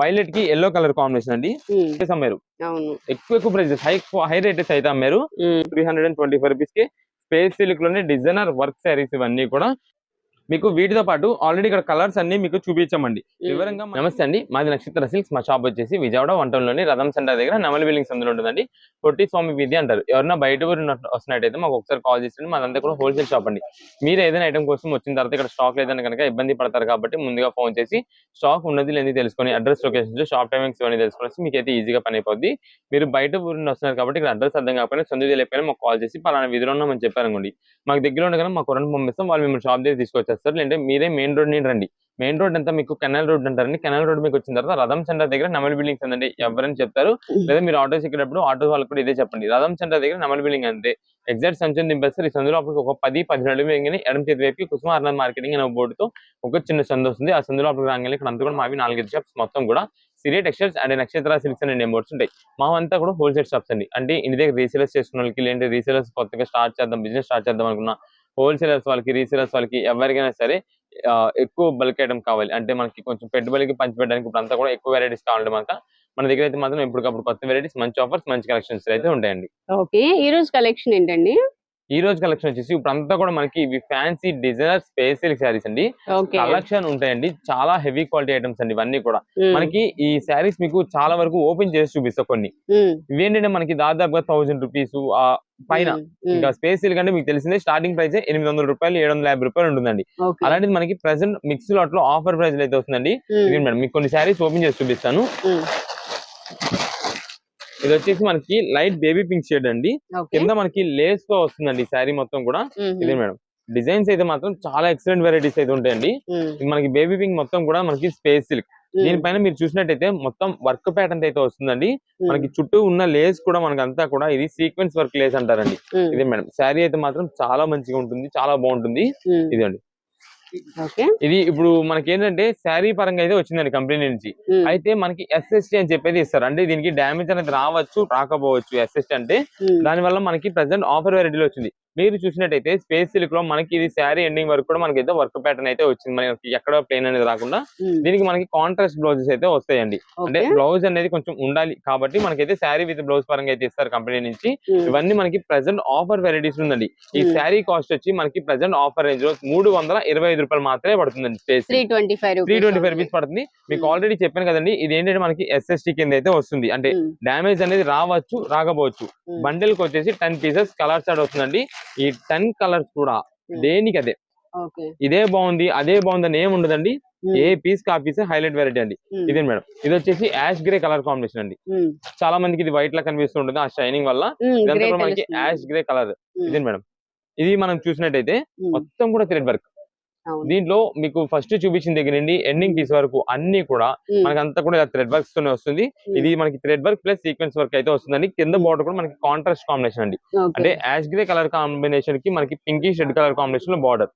Violet కి yellow colour combination అండి. అమ్మారు ఎక్కువ ప్రైజెస్ హై రేటెస్ అయితే అమ్మారు. 325 రూపీస్ కి స్పేస్ సిల్క్ లోనే డిజైనర్ వర్క్ శారీస్ ఇవన్నీ కూడా మీకు వీటితో పాటు ఆల్రెడీ ఇక్కడ కలర్స్ అన్ని మీకు చూపించామండి వివరంగా. నమస్తే అండి, మాది నక్షత్ర సిల్క్స్. మా షాప్ వచ్చేసి విజయవాడ వంటంలోని రథం సెంటర్ దగ్గర నెమలి బిల్డింగ్స్ అందులో ఉంటుందండి. పొట్టి స్వామి వీధి అంటారు. ఎవరైనా బయట ఊరు వస్తున్నట్టయితే మాకు ఒకసారి కాల్ చేసి మాదంతా కూడా హోల్సేల్ షాప్ అండి. మీరు ఏదైనా ఐటమ్ కోసం వచ్చిన తర్వాత ఇక్కడ స్టాక్ లేదని కనుక ఇబ్బంది పడతారు కాబట్టి ముందుగా ఫోన్ చేసి స్టాక్ ఉన్నది లేని తెలుసుకొని అడ్రస్ లొకేషన్స్ షాప్ టైమింగ్స్ ఇవన్నీ తెలుసుకొని మీకు అయితే ఈజీగా పని అయిపోద్ది. మీరు బయట ఊరిని వస్తున్నారు కాబట్టి ఇక్కడ అడ్రస్ అర్థం కాకపోయినా సొంత తెలియకపోయినా మాకు కాల్ చేసి పలానా విధిలో ఉన్నామని చెప్పారనుకోండి, మాకు దగ్గర ఉండగానే మాకు రెండు పంపిస్తాం. వాళ్ళు మేము షాప్ దగ్గర తీసుకొచ్చేస్తారు. లేదంటే మీరే మెయిన్ రోడ్ నుండి రండి. మెయిన్ రోడ్ అంతా మీకు కెనాల్ రోడ్ అంటారండి. కెనాల్ రోడ్ మీకు వచ్చిన తర్వాత రథం సెంటర్ దగ్గర నెమలి బిల్డింగ్స్ అండి ఎవరైనా చెప్తారు. లేదా మీరు ఆటోస్ ఎక్కేటప్పుడు ఆటో వాళ్ళకి కూడా ఇదే చెప్పండి, రథం సెంటర్ దగ్గర నెమలి బిల్డింగ్ అంతే. ఎగ్జాక్ట్ సంచం దింపేస్తారు. ఈ సందులో ఒక 10-15 అడుగులు వేయగానే ఎడమ చేతి వైపు కుసుమ ఆర్నర్ మార్కెటింగ్ అనే బోర్డుతో ఒక చిన్న సందు వస్తుంది. ఆ సందులో అప్పుడు రాగానే ఇక్కడ అంతా కూడా మావి 4-5 షాప్స్ మొత్తం కూడా సిరి టెక్స్టైల్స్ అండ్ నక్షత్ర సిల్క్స్ అనే నేమ్స్ ఉంటాయి. మావంతా కూడా హోల్సేల్ షాప్స్ అండి. అంటే ఇంటి దగ్గర రీసేలర్స్ చేసుకున్న వాళ్ళకి, లేదంటే రీసేలర్స్ కొత్తగా బిజినెస్ స్టార్ట్ చేద్దాం అనుకున్న హోల్సేలర్స్ వాళ్ళకి, రీసేలర్స్ వాళ్ళకి ఎవరికైనా సరే ఎక్కువ బల్క్ ఐటమ్ కావాలి అంటే మనకి కొంచెం పెట్టుబడికి పంచిపెట్టడానికి ఇప్పుడు అంతా కూడా ఎక్కువ వెరైటీస్ కావాలంటే మన దగ్గర అయితే మాత్రం ఎప్పటికప్పుడు కొత్త వెరైటీస్, మంచి ఆఫర్స్, మంచి కలెక్షన్స్ అయితే ఉంటాయండి. ఓకే, ఈ రోజు కలెక్షన్ ఏంటండి? ఈ రోజు కలెక్షన్ వచ్చేసి ఇప్పుడు అంతా కూడా మనకి ఇవి fancy designer space silk saris అండి. కలెక్షన్ ఉంటాయండి, చాలా హెవీ క్వాలిటీ ఐటమ్స్ అండి. ఇవన్నీ కూడా మనకి ఈ శారీస్ మీకు చాలా వరకు ఓపెన్ చేసి చూపిస్తా. కొన్ని ఇవేంటంటే మనకి దాదాపుగా 1000 రూపీస్ పైన. ఇంకా స్పేస్ సిల్క్ అంటే మీకు తెలిసిందే స్టార్టింగ్ ప్రైస్ 800 రూపాయలు, 750 రూపాయలు ఉంటుందండి. అలాంటిది మనకి ప్రెసెంట్ మిక్స్ లాట్ లో ఆఫర్ ప్రైస్ అయితే వస్తుందండి. ఇది మేడం మీకు కొన్ని శారీస్ ఓపెన్ చేసి చూపిస్తాను. ఇది వచ్చేసి మనకి లైట్ బేబీ పింక్ షేడ్ అండి. కింద మనకి లేస్ తో వస్తుందండి శారీ మొత్తం కూడా. ఇదే మేడం డిజైన్స్ అయితే మాత్రం చాలా ఎక్సలెంట్ వెరైటీస్ అయితే ఉంటాయండి. మనకి బేబీ పింక్ మొత్తం కూడా మనకి స్పేస్ సిల్క్. దీనిపైన మీరు చూసినట్టయితే మొత్తం వర్క్ ప్యాటర్న్ అయితే వస్తుందండి. మనకి చుట్టూ ఉన్న లేస్ కూడా మనకి అంతా కూడా ఇది సీక్వెన్స్ వర్క్ లేస్ అంటారండి. ఇదే మేడం శారీ అయితే మాత్రం చాలా మంచిగా ఉంటుంది, చాలా బాగుంటుంది. ఇదండి ఇది ఇప్పుడు మనకి ఏంటంటే శారీ పరంగా అయితే వచ్చిందండి కంపెనీ నుంచి. అయితే మనకి ఎస్ఎస్టీ అని చెప్పేది ఇస్తారు. అంటే దీనికి డ్యామేజ్ అనేది రావచ్చు, రాకపోవచ్చు. ఎస్ఎస్టీ అంటే దాని వల్ల మనకి ప్రెసెంట్ ఆఫర్ వెరైటీలో వచ్చింది. మీరు చూసినట్టయితే స్పేస్ సిల్క్ లో మనకి ఇది శారీ ఎండింగ్ వరకు కూడా మనకి అయితే వర్క్ ప్యాటర్న్ అయితే వచ్చింది. మనకి ఎక్కడ ప్లేన్ అనేది రాకుండా దీనికి మనకి కాంట్రాస్ట్ బ్లౌజెస్ అయితే వస్తాయండి. అంటే బ్లౌజ్ అనేది కొంచెం ఉండాలి కాబట్టి మనకైతే శారీ విత్ బ్లౌజ్ పరంగా అయితే ఇస్తారు కంపెనీ నుంచి. ఇవన్నీ మనకి ప్రెసెంట్ ఆఫర్ వెరైటీస్ ఉందండి. ఈ శారీ కాస్ట్ వచ్చి మనకి ప్రెసెంట్ ఆఫర్ రేంజ్ లో 325 రూపాయలు మాత్రమే పడుతుందండి. 325 రూపీస్ పడుతుంది. మీకు ఆల్రెడీ చెప్పాను కదండి, ఇది ఏంటంటే మనకి ఎస్ఎస్టీ కింద అయితే వస్తుంది. అంటే డ్యామేజ్ అనేది రావచ్చు, రాకపోవచ్చు. బండిల్ కి వచ్చేసి 10 పీసెస్ కలర్ చార్ట్ వస్తుందండి. ఈ 10 కలర్స్ కూడా దేనికి అదే, ఇదే బాగుంది అదే బాగుంది అని ఏమి ఉండదండి. ఏ పీస్ కా పీస్ హైలైట్ వెరైటీ అండి. ఇదే మేడం ఇది వచ్చేసి యాష్ గ్రే కలర్ కాంబినేషన్ అండి. చాలా మందికి ఇది వైట్ లా కనిపిస్తుంటుంది ఆ షైనింగ్ వల్ల. ఇదంతా కూడా మనకి యాష్ గ్రే కలర్. ఇదే మేడం ఇది మనం చూసినట్టయితే మొత్తం కూడా థ్రెడ్ వర్క్. దీంట్లో మీకు ఫస్ట్ చూపించిన దగ్గర నుండి ఎండింగ్ పీస్ వరకు అన్ని కూడా మనకి అంతా కూడా థ్రెడ్ వర్క్స్ తోనే వస్తుంది. ఇది మనకి thread work plus sequence work అయితే వస్తుందండి. కింద బోర్డర్ కూడా మనకి కాంట్రాస్ట్ కాంబినేషన్ అండి. అంటే యాష్ గ్రే కలర్ కాంబినేషన్ కి మనకి పింకిష్ రెడ్ కలర్ కాంబినేషన్ లో బార్డర్.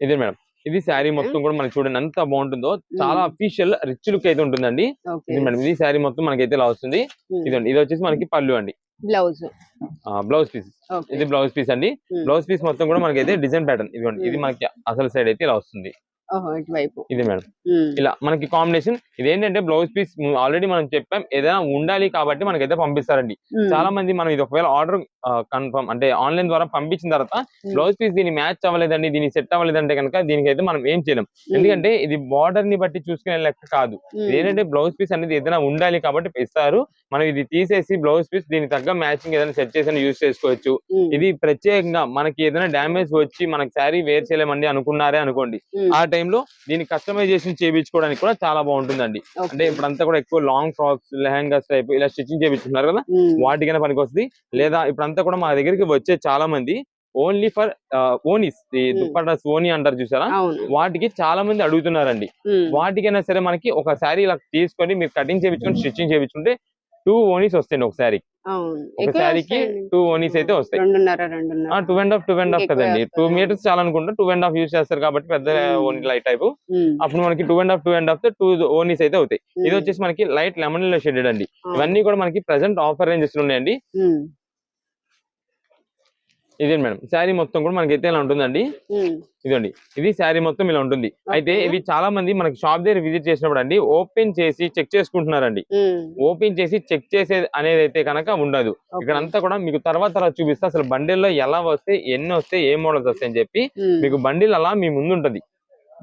ఇదే మేడం ఇది శారీ మొత్తం కూడా మనకి చూడండి ఎంత బాగుంటుందో. చాలా అఫీషియల్ రిచ్ లుక్ అయితే ఉంటుందండి. ఇది మేడం ఇది శారీ మొత్తం మనకైతే ఇలా వస్తుంది. ఇదండి ఇది వచ్చేసి మనకి పళ్ళు అండి. బ్లౌజ్ పీస్ ఇది బ్లౌజ్ పీస్ అండి. బ్లౌజ్ పీస్ మొత్తం కూడా మనకైతే డిజైన్ ప్యాటర్న్ ఇదిగోండి. ఇది మనకి అసలు సైడ్ అయితే ఇలా వస్తుంది. ఇది మేడం ఇలా మనకి కాంబినేషన్. ఇదేంటంటే బ్లౌజ్ పీస్ ఆల్రెడీ మనం చెప్పాం ఏదైనా ఉండాలి కాబట్టి మనకైతే పంపిస్తారండి. చాలా మంది మనం ఇది ఒకవేళ ఆర్డర్ కన్ఫర్మ్ అంటే ఆన్లైన్ ద్వారా పంపించిన తర్వాత బ్లౌజ్ పీస్ దీన్ని మ్యాచ్ అవ్వలేదండి, దీన్ని సెట్ అవ్వలేదంటే కనుక దీనికైతే మనం ఏం చేయలేం. ఎందుకంటే ఇది బార్డర్ ని బట్టి చూసుకునే లెక్క కాదు. ఏంటంటే బ్లౌజ్ పీస్ అనేది ఏదైనా ఉండాలి కాబట్టి ఇస్తారు. మనం ఇది తీసేసి బ్లౌజ్ పీస్ దీనికి తగ్గ మ్యాచింగ్ ఏదైనా సెట్ చేసి యూజ్ చేసుకోవచ్చు. ఇది ప్రత్యేకంగా మనకి ఏదైనా డ్యామేజ్ వచ్చి మనకి శారీ వేర్ చేయలేమండి అనుకున్నారే అనుకోండి, ఆ టైంలో దీన్ని కస్టమైజేషన్ చేయించుకోవడానికి కూడా చాలా బాగుంటుందండి. అంటే ఇప్పుడంతా కూడా ఎక్కువ లాంగ్ ఫ్రాక్స్, లెహంగాస్ టైప్ ఇలా స్టిచ్చింగ్ చేయించుకున్నారు కదా, వాటికైనా పనికి వస్తుంది. లేదా ఇప్పుడంతా కూడా మా దగ్గరికి వచ్చే చాలా మంది ఓన్లీ ఫర్ ఓనీస్, దుప్పటాస్ ఓనీ అంటారు చూసారా, వాటికి చాలా మంది అడుగుతున్నారండి. వాటికైనా సరే మనకి ఒక శారీ ఇలా తీసుకొని మీరు కటింగ్ చేయించుకొని స్టిచ్చింగ్ చేయించుకుంటే 2 ఓనీస్ వస్తాయండి. ఒక శారీకి 2 ఓనీస్ అయితే వస్తాయి. 2.5 కదండి. 2 మీటర్స్ చాలా అనుకుంటా 2.5 యూజ్ చేస్తారు కాబట్టి పెద్ద ఓనీ లైట్ టైప్. అప్పుడు మనకి 2.5 2 ఓనీస్ అయితే అవుతాయి. ఇది వచ్చేసి మనకి లైట్ లెమన్ ఎల్లో షేడెడ్ అండి. ఇవన్నీ కూడా మనకి ప్రెసెంట్ ఆఫర్ రేంజెస్ ఉన్నాయండి. ఇదే మేడం శారీ మొత్తం కూడా మనకైతే ఇలా ఉంటుందండి. ఇదండి ఇది శారీ మొత్తం ఇలా ఉంటుంది. అయితే ఇవి చాలా మంది మనకి షాప్ దగ్గర విజిట్ చేసినప్పుడు అండి ఓపెన్ చేసి చెక్ చేసుకుంటున్నారండి. ఓపెన్ చేసి చెక్ చేసేది అనేది అయితే కనుక ఉండదు. ఇక్కడ అంతా కూడా మీకు తర్వాత చూపిస్తే అసలు బండిల్లో ఎలా వస్తాయి, ఎన్ని వస్తాయి, ఏ మోడల్స్ వస్తాయి అని చెప్పి మీకు బండిల్ అలా మీ ముందు ఉంటది.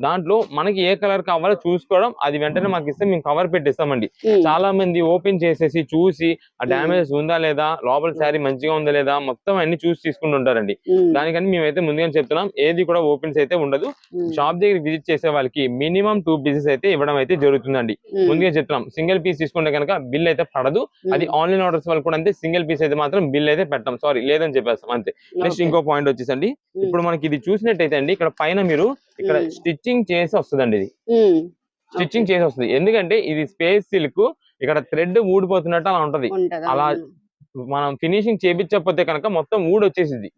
దాంట్లో మనకి ఏ కలర్ కావాలో చూసుకోవడం, అది వెంటనే మాకు ఇస్తే మేము కవర్ పెట్టిస్తామండి. చాలా మంది ఓపెన్ చేసేసి చూసి ఆ డ్యామేజ్ ఉందా లేదా, లోపల శారీ మంచిగా ఉందా లేదా మొత్తం అన్ని చూసి తీసుకుంటూ ఉంటారండి. దానికని మేమైతే ముందుగా చెప్తున్నాం ఏది కూడా ఓపెన్స్ అయితే ఉండదు. షాప్ దగ్గర విజిట్ చేసే వాళ్ళకి మినిమం 2 పీసెస్ అయితే ఇవ్వడం అయితే జరుగుతుందండి. ముందుగా చెప్తున్నాం సింగిల్ పీస్ తీసుకుంటే కనుక బిల్ అయితే పడదు. అది ఆన్లైన్ ఆర్డర్స్ వాళ్ళు కూడా అంతే, సింగిల్ పీస్ అయితే మాత్రం బిల్ అయితే పెట్టాం, సారీ లేదని చెప్పేస్తాం అంతే. నెక్స్ట్ ఇంకో పాయింట్ వచ్చేసండి, ఇప్పుడు మనకి ఇది చూసినట్టయితే అండి ఇక్కడ పైన మీరు ఇక్కడ స్టిచ్చింగ్ చేసి వస్తుందండి. ఇది స్టిచ్చింగ్ చేసి వస్తుంది, ఎందుకంటే ఇది స్పేస్ సిల్క్, ఇక్కడ థ్రెడ్ ఊడిపోతున్నట్టు అలా ఉంటది. అలా మనం ఫినిషింగ్ చేపించకపోతే కనుక మొత్తం ఊడి వచ్చేసింది.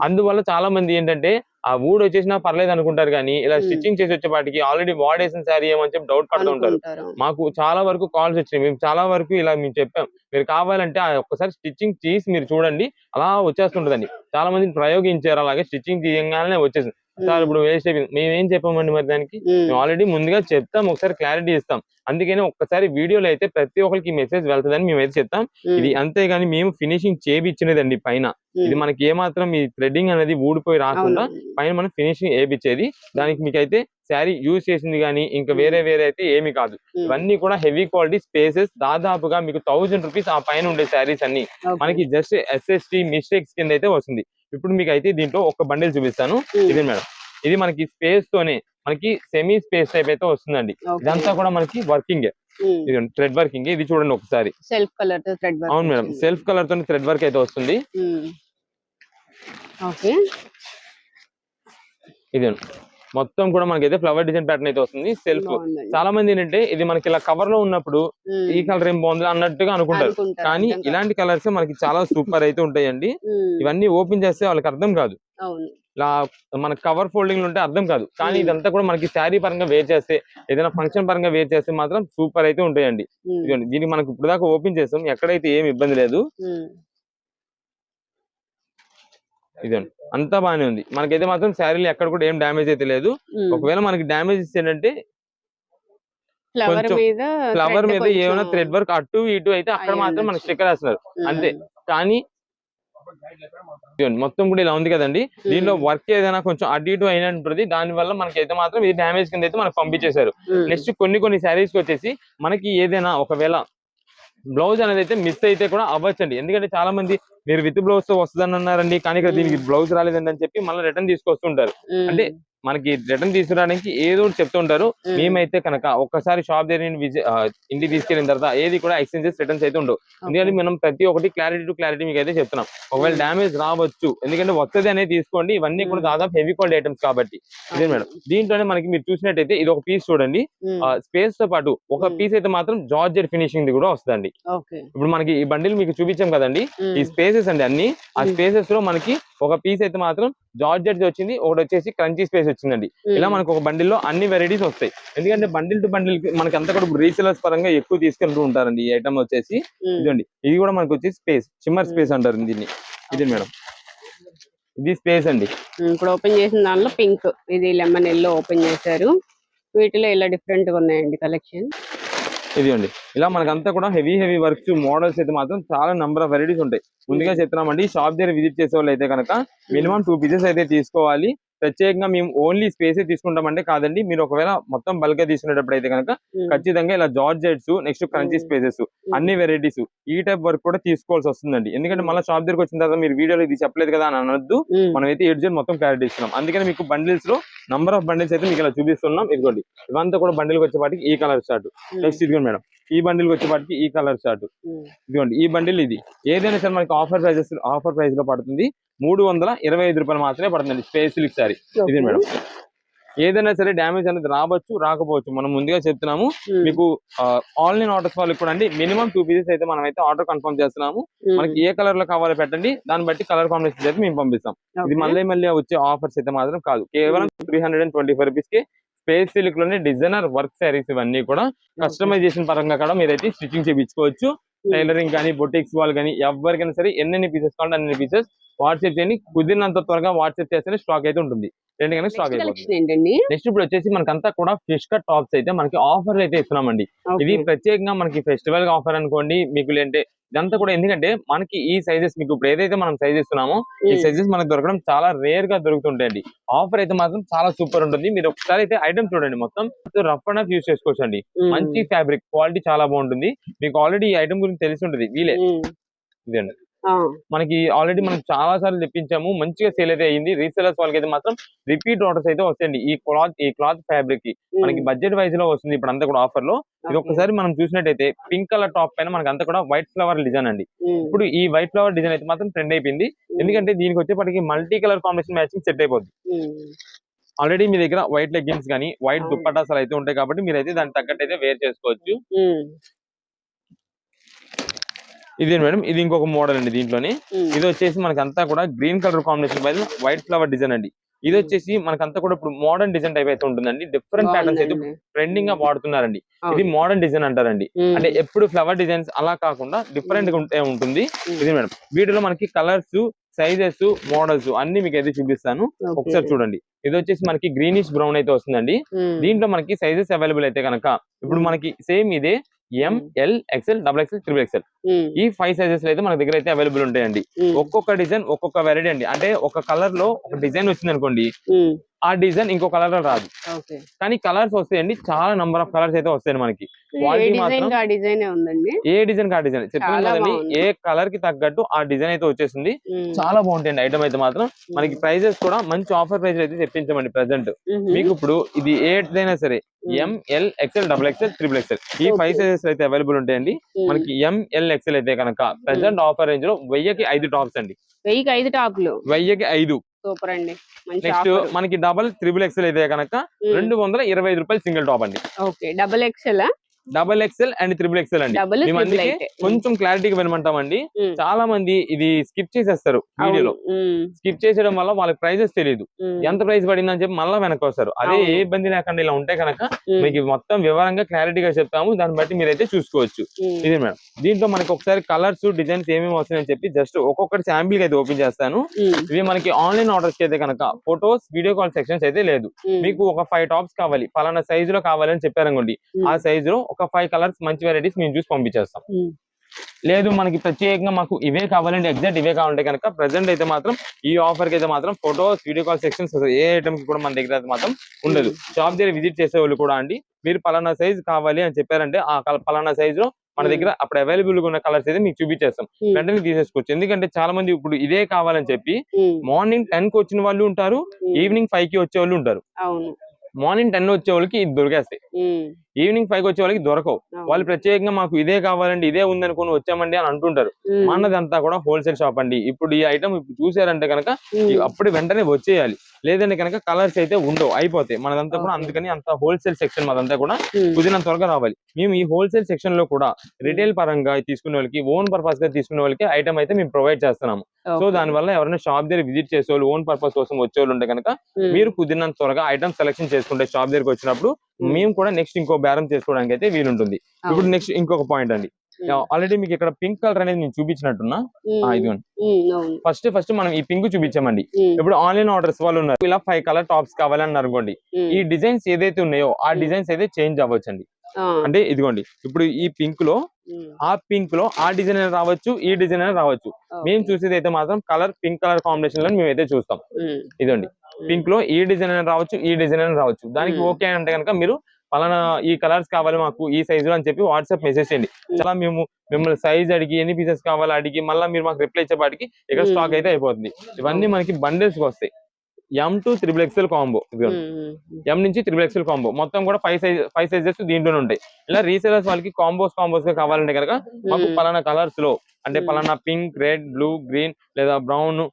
అందువల్ల చాలా మంది ఏంటంటే ఆ ఊడి వచ్చేసినా పర్లేదు అనుకుంటారు, కానీ ఇలా స్టిచ్చింగ్ చేసి వచ్చేపాటికి ఆల్రెడీ వాడేసిన శారీ ఏమని చెప్పి డౌట్ పడుతూ ఉంటారు. మాకు చాలా వరకు కాల్స్ వచ్చినాయి, మేము చాలా వరకు ఇలా మేము చెప్పాం, మీరు కావాలంటే ఒక్కసారి స్టిచ్చింగ్ చేసి మీరు చూడండి, అలా వచ్చేస్తుంటదండి. చాలా మంది ప్రయోగించారు, అలాగే స్టిచ్చింగ్ తీయగానే వచ్చేసింది. సార్ ఇప్పుడు వేస్ట్ అయిపోయింది, మేము ఏం చెప్పామండి మరి దానికి, మేము ఆల్రెడీ ముందుగా చెప్తాం, ఒకసారి క్లారిటీ ఇస్తాం. అందుకని ఒక్కసారి వీడియోలో అయితే ప్రతి ఒక్కరికి మెసేజ్ వెళ్తుందని మేమైతే చెప్తాం. ఇది అంతేగాని మేము ఫినిషింగ్ చేయించినదండి పైన. ఇది మనకి ఏమాత్రం ఈ థ్రెడ్డింగ్ అనేది ఊడిపోయి రాకుండా పైన మనం ఫినిషింగ్ వేయించేది. దానికి మీకైతే శారీ యూజ్ చేసింది కానీ ఇంకా వేరే అయితే ఏమి కాదు. ఇవన్నీ కూడా హెవీ క్వాలిటీ స్పేసెస్, దాదాపుగా మీకు 1000 రూపీస్ ఆ పైన ఉండే శారీస్ అన్ని మనకి జస్ట్ SST మిస్టేక్స్ కింద అయితే వస్తుంది. ఇప్పుడు మీకు అయితే దీంట్లో ఒక బండిల్ చూపిస్తాను. ఇది మేడం, ఇది మనకి స్పేస్ తోనే మనకి సెమీ స్పేస్ టైప్ అయితే వస్తుందండి. ఇదంతా కూడా మనకి వర్కింగ్, ఇది థ్రెడ్ వర్కింగ్. ఇది చూడండి ఒకసారి, సెల్ఫ్ కలర్ తో థ్రెడ్ వర్క్. అవును మేడం, సెల్ఫ్ కలర్ తో థ్రెడ్ వర్క్ అయితే వస్తుంది. ఇది మొత్తం కూడా మనకైతే ఫ్లవర్ డిజైన్ ప్యాటర్న్ అయితే వస్తుంది. సెల్ఫ్ చాలా మంది ఏంటంటే ఇది మనకి ఇలా కవర్ లో ఉన్నప్పుడు ఈ కలర్ ఏం బాగుంది అన్నట్టుగా అనుకుంటారు, కానీ ఇలాంటి కలర్స్ మనకి చాలా సూపర్ అయితే ఉంటాయండి. ఇవన్నీ ఓపెన్ చేస్తే వాళ్ళకి అర్థం కాదు, ఇలా మన కవర్ ఫోల్డింగ్ ఉంటే అర్థం కాదు, కానీ ఇదంతా కూడా మనకి శారీ పరంగా వేర్ చేస్తే, ఏదైనా ఫంక్షన్ పరంగా వేర్ చేస్తే మాత్రం సూపర్ అయితే ఉంటాయండి. దీనికి మనకి ఇప్పుడు దాకా ఓపెన్ చేస్తాం, ఎక్కడైతే ఏమి ఇబ్బంది లేదు. ఇదండి అంతా బానే ఉంది, మనకైతే మాత్రం శారీలో ఎక్కడ కూడా ఏం డ్యామేజ్ అయితే లేదు. ఒకవేళ మనకి డ్యామేజ్ ఏంటంటే ఫ్లవర్ మీద ఏమైనా థ్రెడ్ వర్క్ అటు ఇటు అయితే అక్కడ మాత్రం మనకి స్టిక్కర్ వేస్తున్నారు అంతే. కానీ మొత్తం కూడా ఇలా ఉంది కదండి, దీనిలో వర్క్ ఏదైనా కొంచెం అటు ఇటు అయినప్పుడు దాని వల్ల మనకి అయితే మాత్రం ఇది డ్యామేజ్ కింద అయితే మనకు పంపించేశారు. నెక్స్ట్ కొన్ని శారీస్ కి వచ్చేసి మనకి ఏదైనా ఒకవేళ బ్లౌజ్ అనేది అయితే మిస్ అయితే కూడా అవ్వచ్చండి. ఎందుకంటే చాలా మంది మీరు విత్ బ్లౌజ్ తో వస్తుందని అన్నారండి, కానీ ఇక్కడ దీనికి బ్లౌజ్ రాలేదండి అని చెప్పి మళ్ళీ రిటర్న్ తీసుకొస్తుంటారు. అంటే మనకి రిటర్న్ తీసుకురావడానికి ఏదో ఒకటి చెప్తుంటారు. మేమైతే కనుక ఒక్కసారి షాప్ దగ్గర ఇంటికి తీసుకెళ్ళిన తర్వాత ఏది కూడా ఎక్స్చేంజెస్ రిటర్న్స్ అయితే ఉండవు. ఎందుకంటే మనం ప్రతి ఒక్కటి క్లారిటీ టు క్లారిటీ మీకు అయితే చెప్తున్నాం. ఒకవేళ డ్యామేజ్ రావచ్చు, ఎందుకంటే వస్తుంది అనేది తీసుకోండి. ఇవన్నీ కూడా దాదాపు హెవీ క్వాలిటీ ఐటమ్స్ కాబట్టి. ఇదే మేడం, దీంట్లోనే మనకి మీరు చూసినట్టయితే ఇది ఒక పీస్ చూడండి, స్పేస్ తో పాటు ఒక పీస్ అయితే మాత్రం జార్జెట్ ఫినిషింగ్ కూడా వస్తుందండి. ఇప్పుడు మనకి ఈ బండిల్ మీకు చూపించాం కదండి, ఈ స్పేసెస్ అండి అన్ని, ఆ స్పేసెస్ లో మనకి ఒక పీస్ అయితే మాత్రం జార్జెట్ వచ్చింది, ఒకటి వచ్చేసి క్రంచీ స్పేస్ వచ్చిందండి. ఇలా మనకు ఒక బండిల్లో అన్ని వెరైటీస్ వస్తాయి. ఎందుకంటే బండిల్ టు బండిల్ మనకి అంతా కూడా రీసేలర్స్ పరంగా ఎక్కువ తీసుకెళ్తూ ఉంటారండి. ఈ ఐటమ్ వచ్చేసి ఇదండి, ఇది కూడా మనకి వచ్చేసి స్పేస్, షిమ్మర్ స్పేస్ అంటారు దీన్ని. ఇది మేడం, ఇది స్పేస్ అండి. ఇప్పుడు ఓపెన్ చేసిన దానిలో పింక్, ఇది లెమన్ ఎల్లో ఓపెన్ చేశారు. వీటిలో ఇలా డిఫరెంట్ గా ఉన్నాయండి కలెక్షన్. ఇది అండి, ఇలా మనకంతా కూడా హెవీ వర్క్స్ మోడల్స్ అయితే మాత్రం చాలా నెంబర్ ఆఫ్ వెరైటీస్ ఉంటాయి. ముందుగా చెప్తున్నామండి, షాప్ దగ్గర విజిట్ చేసే వాళ్ళు అయితే కనుక మినిమం 2 పీసెస్ అయితే తీసుకోవాలి. ప్రత్యేకంగా మేము ఓన్లీ స్పేస్ తీసుకుంటామంటే కాదండి, మీరు ఒకవేళ మొత్తం బల్క్ గా తీసుకునేటప్పుడు అయితే కనుక ఖచ్చితంగా ఇలా జార్జెట్స్, నెక్స్ట్ క్రంచీ స్పేసెస్, అన్ని వెరైటీస్ ఈ టైప్ వర్క్ కూడా తీసుకోవాల్సి వస్తుందండి. ఎందుకంటే మళ్ళీ షాప్ దగ్గరకు వచ్చిన తర్వాత మీరు వీడియోలో ఇది చెప్పలేదు కదా అని అనొద్దు, మనమైతే ఎడ్జెట్ మొత్తం క్లారిటీ ఇస్తున్నాం. అందుకని మీకు బండిల్స్ లో నంబర్ ఆఫ్ బండిల్స్ అయితే మీకు ఇలా చూపిస్తున్నాం. ఇదిగోండి, ఇవంతా కూడా బండిల్ వచ్చేపాటికి ఈ కలర్ షార్ట్. నెక్స్ట్ ఇదిగోండి మేడం, ఈ బండిల్ వచ్చేపాటికి ఈ కలర్ షార్ట్. ఇదిగోండి ఈ బండిల్, ఇది ఏదైనా సరే మనకి ఆఫర్ ప్రైస్ లో పడుతుంది. 325 రూపాయలు మాత్రమే పడుతుందండి స్పేస్ సిల్క్ శారీ. ఇది మేడం, ఏదైనా సరే డ్యామేజ్ అనేది రావచ్చు, రాకపోవచ్చు, మనం ముందుగా చెప్తున్నాము. మీకు ఆన్లైన్ ఆర్డర్స్ వాళ్ళకి కూడా అండి మినిమం 2 పీసెస్ అయితే మనం అయితే ఆర్డర్ కన్ఫర్మ్ చేస్తున్నాము. మనకి ఏ కలర్ లో కావాలో పెట్టండి, దాన్ని బట్టి కలర్ కాంబినేషన్ అయితే మేము పంపిస్తాం. ఇది మళ్ళీ వచ్చే ఆఫర్స్ అయితే మాత్రం కాదు, కేవలం 325 రూపీస్ కి స్పేస్ సిల్క్ లోనే డిజైనర్ వర్క్ శారీస్ ఇవన్నీ కూడా కస్టమైజేషన్ పరంగా కూడా మీరైతే స్టిచ్చింగ్ చేయించుకోవచ్చు. టైలరింగ్ కానీ బొటిక్స్ వాళ్ళు కానీ ఎవరికైనా సరే ఎన్ని పీసెస్ కావాలంటే అన్ని పీసెస్ వాట్సాప్ చేయండి, కుదిరినంత త్వరగా వాట్సాప్ చేస్తేనే స్టాక్ అయితే ఉంటుంది, రెండు కనుక స్టాక్ అయిపోతుంది. కలెక్షన్ ఏంటండి? నెక్స్ట్ ఇప్పుడు వచ్చేసి మనకంతా కూడా ఫిష్ కట్ టాప్స్ అయితే మనకి ఆఫర్ అయితే ఇస్తున్నామండి. ఇది ప్రత్యేకంగా మనకి ఫెస్టివల్ ఆఫర్ అనుకోండి మీకు, లేదంటే ఇదంతా కూడా ఎందుకంటే మనకి ఈ సైజెస్ మీకు ఇప్పుడు ఏదైతే మనం సైజ్ ఇస్తున్నామో ఈ సైజెస్ మనకు దొరకడం చాలా రేర్ గా దొరుకుతుంటాయండి. ఆఫర్ అయితే మాత్రం చాలా సూపర్ ఉంటుంది. మీరు ఒకసారి అయితే ఐటమ్ చూడండి, మొత్తం రఫ్ అండ్ యూస్ చేసుకోవచ్చు అండి. మంచి ఫ్యాబ్రిక్ క్వాలిటీ చాలా బాగుంటుంది. మీకు ఆల్రెడీ ఈ ఐటమ్ గురించి తెలిసి ఉంటుంది, వీలే ఇదండి. మనకి ఆల్రెడీ మనం చాలా సార్లు తెప్పించాము, మంచిగా సేల్ అయితే అయ్యింది. రీసెలర్స్ వాళ్ళకి అయితే మాత్రం రిపీట్ ఆర్డర్స్ అయితే వస్తాయండి. ఈ క్లాత్ ఫ్యాబ్రిక్ కి మనకి బడ్జెట్ వైజ్ లో వస్తుంది ఇప్పుడు అంతా కూడా ఆఫర్ లో. ఇది ఒక్కసారి మనం చూసినట్టయితే పింక్ కలర్ టాప్ పైన మనకి అంతా కూడా వైట్ ఫ్లవర్ డిజైన్ అండి. ఇప్పుడు ఈ వైట్ ఫ్లవర్ డిజైన్ అయితే మాత్రం ట్రెండ్ అయిపోయింది, ఎందుకంటే దీనికి వచ్చేప్పటికి multi colour combination matching set అయిపోద్ది. ఆల్రెడీ మీ దగ్గర వైట్ లెగ్గిన్స్ కానీ వైట్ దుప్పటాసాలు అయితే ఉంటాయి కాబట్టి మీరైతే దానికి తగ్గట్టు అయితే వేర్ చేసుకోవచ్చు. ఇది మేడం, ఇది ఇంకొక మోడల్ అండి. దీంట్లోనే ఇది వచ్చేసి మనకంతా కూడా గ్రీన్ కలర్ కాంబినేషన్ పైన వైట్ ఫ్లవర్ డిజైన్ అండి. ఇది వచ్చేసి మనకంతా కూడా ఇప్పుడు మోడర్న్ డిజైన్ టైప్ అయితే ఉంటుందండి. డిఫరెంట్ ప్యాటర్న్స్ అయితే ట్రెండింగ్ గా వాడుతున్నారండి. ఇది మోడర్న్ డిజైన్ అంటారండి. అంటే ఎప్పుడు ఫ్లవర్ డిజైన్స్ అలా కాకుండా డిఫరెంట్ గా ఉంటుంది. ఇది మేడం, వీటిలో మనకి కలర్స్, సైజెస్, మోడల్స్ అన్ని మీకు అయితే చూపిస్తాను, ఒకసారి చూడండి. ఇది వచ్చేసి మనకి గ్రీనిష్ బ్రౌన్ అయితే వస్తుందండి. దీంట్లో మనకి సైజెస్ అవైలబుల్ అయితే కనుక ఇప్పుడు మనకి సేమ్ ఇదే ML, XL, XXL, XXL ఈ 5 సైజెస్ లో అయితే మన దగ్గర అయితే అవైలబుల్ ఉంటాయండి. ఒక్కొక్క డిజైన్ ఒక్కొక్క వెరైటీ అండి. అంటే ఒక కలర్ లో ఒక డిజైన్ వచ్చింది అనుకోండి, ఆ డిజైన్ ఇంకో కలర్ లో రాదు, కానీ కలర్స్ వస్తాయండి. చాలా నంబర్ ఆఫ్ కలర్స్ అయితే వస్తాయి మనకి. క్వాలిటీ మాత్రం ఏ డిజైన్ కా డిజైన్ చెప్పాను కదండి, ఏ కలర్ కి తగ్గట్టు ఆ డిజైన్ అయితే వచ్చేసింది. చాలా బాగుంటాయండి ఐటమ్ అయితే మాత్రం. మనకి ప్రైజెస్ కూడా మంచి ఆఫర్ ప్రైస్ అయితే తెప్పించామండి ప్రెసెంట్. మీకు ఇప్పుడు ఇది ఏదైనా సరే ML, XL, XXL, XXL ఈ 5 సైజెస్ అయితే అవైలబుల్ ఉంటాయండి. మనకి ML, XL అయితే కనుక ప్రెసెంట్ ఆఫర్ రేంజ్ లో 1000కి 5 టాప్స్ అండి. 1000కి 5 టాప్లు, 1000కి 5. సూపర్ అండి. నెక్స్ట్ మనకి డబల్ XXL అయితే కనుక 225 రూపాయలు సింగిల్ టాప్ అండి. XXL అండ్ XXL అండి. మేము అందుకే కొంచెం క్లారిటీగా వినమంటామండి. చాలా మంది ఇది స్కిప్ చేసేస్తారు వీడియోలో. స్కిప్ చేసేయడం వల్ల వాళ్ళకి ప్రైజెస్ తెలియదు, ఎంత ప్రైస్ పడిందని చెప్పి మళ్ళీ వెనక్కి వస్తారు. అదే ఏ ఇబ్బంది లేకుండా ఇలా ఉంటే కనుక మీకు మొత్తం వివరంగా క్లారిటీగా చెప్తాము, దాన్ని బట్టి మీరైతే చూసుకోవచ్చు. ఇది మేడం, దీంట్లో మనకి ఒకసారి కలర్స్, డిజైన్స్ ఏమేమి వస్తాయని చెప్పి జస్ట్ ఒక్కొక్కటి శాంపిల్ కి అయితే ఓపెన్ చేస్తాను. ఇవి మనకి ఆన్లైన్ ఆర్డర్స్ కి అయితే కనుక ఫొటోస్, వీడియో కాల్ సెక్షన్స్ అయితే లేదు. మీకు ఒక 5 టాప్స్ కావాలి, పలానా సైజు లో కావాలి అని చెప్పారనుకోండి, ఆ సైజు లో ఒక 5 కలర్స్ మంచి వెరైటీస్ మేము చూసి పంపించేస్తాం. లేదు మనకి ప్రత్యేకంగా మాకు ఇవే కావాలంటే ఎగ్జాక్ట్ ఇవే కావాలంటే కనుక ప్రెసెంట్ అయితే మాత్రం ఈ ఆఫర్ కి అయితే మాత్రం ఫొటోస్, వీడియో కాల్ సెక్షన్స్ ఏ ఐటమ్ కి కూడా మన దగ్గర అయితే మాత్రం ఉండదు. షాప్ దగ్గర విజిట్ చేసే వాళ్ళు కూడా అండి, మీరు పలానా సైజ్ కావాలి అని చెప్పారంటే ఆ పలానా సైజ్ లో మన దగ్గర అప్పుడు అవైలబుల్ గా ఉన్న కలర్స్ అయితే మీకు చూపించేస్తాం, వెంటనే తీసేసుకోవచ్చు. ఎందుకంటే చాలా మంది ఇప్పుడు ఇదే కావాలని చెప్పి మార్నింగ్ 10 కి వచ్చిన వాళ్ళు ఉంటారు, ఈవినింగ్ 5 కి వచ్చే వాళ్ళు ఉంటారు. మార్నింగ్ 10 వచ్చే వాళ్ళకి ఇది దొరికేస్తాయి, ఈవినింగ్ 5 వచ్చే వాళ్ళకి దొరకవు. వాళ్ళు ప్రత్యేకంగా మాకు ఇదే కావాలండి, ఇదే ఉందనుకుని వచ్చామండి అని అంటుంటారు. మనదంతా కూడా హోల్సేల్ షాప్ అండి. ఇప్పుడు ఈ ఐటమ్ ఇప్పుడు చూసారంటే కనుక అప్పుడు వెంటనే వచ్చేయాలి, లేదంటే కనుక కలర్స్ అయితే ఉండవు, అయిపోతాయి మనదంతా కూడా. అందుకని అంత హోల్సేల్ సెక్షన్ మనదంతా కూడా కుదిరినంత త్వరగా రావాలి. మేము ఈ హోల్సేల్ సెక్షన్ లో కూడా రిటైల్ పరంగా తీసుకునే వాళ్ళకి, ఓన్ పర్పస్ గా తీసుకునే వాళ్ళకి ఐటమ్ అయితే మేము ప్రొవైడ్ చేస్తున్నాము. సో దాని వల్ల ఎవరైనా షాప్ దగ్గర విజిట్ చేసే వాళ్ళు, ఓన్ పర్పస్ కోసం వచ్చే వాళ్ళు ఉంటే కనుక మీరు కుదిరినంత త్వరగా ఐటమ్ సెలెక్షన్ చేసుకుంటే షాప్ దగ్గరకు వచ్చినప్పుడు మేము కూడా నెక్స్ట్ ఇంకో బేరం చేసుకోవడానికి అయితే వీలుంటుంది. ఇప్పుడు నెక్స్ట్ ఇంకొక పాయింట్ అండి, ఆల్రెడీ మీకు ఇక్కడ పింక్ కలర్ అనేది నేను చూపించినట్టున్నా, ఇదిగోండి. ఫస్ట్ మనం ఈ పింక్ చూపించామండి. ఇప్పుడు ఆన్లైన్ ఆర్డర్స్ వాళ్ళు ఉన్నారు, ఇలా 5 కలర్ టాప్స్ కావాలని అనుకోండి, ఈ డిజైన్స్ ఏదైతే ఉన్నాయో ఆ డిజైన్స్ అయితే చేంజ్ అవ్వచ్చండి. అంటే ఇదిగోండి, ఇప్పుడు ఈ పింక్ లో ఆ డిజైన్ అయినా రావచ్చు, ఈ డిజైన్ అయినా రావచ్చు. మేము చూసేది అయితే మాత్రం పింక్ కలర్ కాంబినేషన్ లో మేమైతే చూస్తాం. ఇదండి, పింక్ లో ఈ డిజైన్ అయినా రావచ్చు, ఈ డిజైన్ అయినా రావచ్చు. దానికి ఓకే అంటే కనుక మీరు పలానా ఈ కలర్స్ కావాలి మాకు ఈ సైజు అని చెప్పి వాట్సాప్ మెసేజ్ చేయండి. చాలా మేము మిమ్మల్ని సైజ్ అడిగి ఎన్ని పీసెస్ కావాలో అడిగి మళ్ళీ మీరు మాకు రిప్లై ఇచ్చేపాటికి ఇక్కడ స్టాక్ అయితే అయిపోతుంది. ఇవన్నీ మనకి బండిల్స్ కి వస్తాయి. M to XXL combo, M నుంచి XXL కాంబో మొత్తం కూడా 5 సైజెస్ దీంట్లోనే ఉంటాయి. ఇలా రీసేలర్స్ వాళ్ళకి కాంబోస్ గా కావాలంటే కనుక మాకు పలానా కలర్స్ లో, అంటే పలానా పింక్, రెడ్, బ్లూ, గ్రీన్ లేదా బ్రౌన్,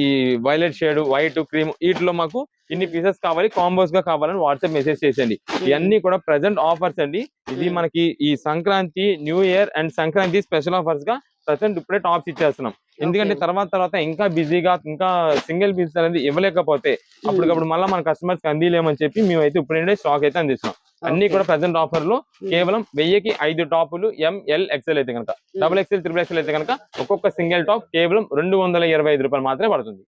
ఈ వైలెట్ షేడ్, వైట్, క్రీమ్ వీటిలో మాకు ఇన్ని పీసెస్ కావాలి, కాంబోస్ గా కావాలని వాట్సాప్ మెసేజ్ చేసేయండి. ఇవన్నీ కూడా ప్రెసెంట్ ఆఫర్స్ అండి. ఇది మనకి ఈ Sankranti, new year and Sankranti special offers గా ప్రెసెంట్ ఇప్పుడే టాప్స్ ఇచ్చేస్తున్నాం. ఎందుకంటే తర్వాత ఇంకా బిజీగా ఇంకా సింగిల్ పీస్ అనేది ఇవ్వలేకపోతే అప్పటికప్పుడు మళ్ళీ మన కస్టమర్స్ కి అందిలేమని చెప్పి మేమైతే ఇప్పుడే స్టాక్ అయితే అందిస్తున్నాం. అన్ని కూడా ప్రెసెంట్ ఆఫర్ లో కేవలం 1000కి 5 టాపులు ఎంఎల్ ఎక్సెల్ అయితే కనుక, డబుల్ ఎక్సెల్, ట్రిపుల్ ఎక్సెల్ అయితే కనుక ఒక్కొక్క సింగిల్ టాప్ కేవలం 225 రూపాయలు మాత్రమే పడుతుంది.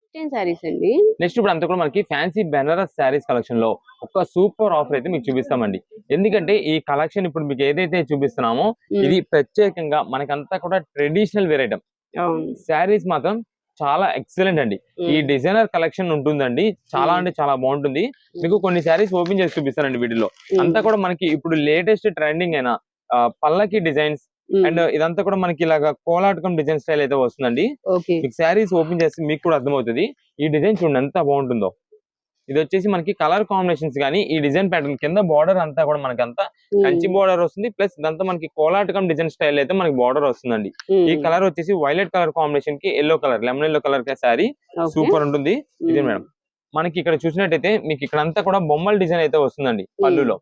నెక్స్ట్ ఇప్పుడు అంతా కూడా మనకి ఫ్యాన్సీ బెనారస్ శారీస్ కలెక్షన్ లో ఒక సూపర్ ఆఫర్ అయితే మీకు చూపిస్తామండి. ఎందుకంటే ఈ కలెక్షన్ ఇప్పుడు మీకు ఏదైతే చూపిస్తున్నామో ఇది ప్రత్యేకంగా మనకంతా కూడా ట్రెడిషనల్ వేర్ ఐటమ్. శారీస్ మాత్రం చాలా ఎక్సలెంట్ అండి. ఈ డిజైనర్ కలెక్షన్ ఉంటుందండి, చాలా అంటే చాలా బాగుంటుంది. మీకు కొన్ని శారీస్ ఓపెన్ చేసి చూపిస్తానండి. వీటిలో అంతా కూడా మనకి ఇప్పుడు లేటెస్ట్ ట్రెండింగ్ అయిన పల్లకి డిజైన్స్ అండ్ ఇదంతా కూడా మనకి ఇలాగా కోలాటకం డిజైన్ స్టైల్ అయితే వస్తుందండి. మీకు శారీస్ ఓపెన్ చేస్తే మీకు కూడా అర్థమవుతుంది. ఈ డిజైన్ చూడండి ఎంత బాగుంటుందో. ఇది వచ్చేసి మనకి కలర్ కాంబినేషన్స్ కానీ ఈ డిజైన్ ప్యాటర్న్ కింద బార్డర్ అంతా కూడా మనకి అంతా కంచి బార్డర్ వస్తుంది. ప్లస్ ఇదంతా మనకి కోలాటకం డిజైన్ స్టైల్ అయితే మనకి బార్డర్ వస్తుందండి. ఈ కలర్ వచ్చేసి వైలెట్ కలర్ కాంబినేషన్ కి yellow colour, lemon yellow colour sari super ఉంటుంది. ఇది మేడం మనకి ఇక్కడ చూసినట్టయితే మీకు ఇక్కడ అంతా కూడా బొమ్మల డిజైన్ అయితే వస్తుందండి పళ్ళులో.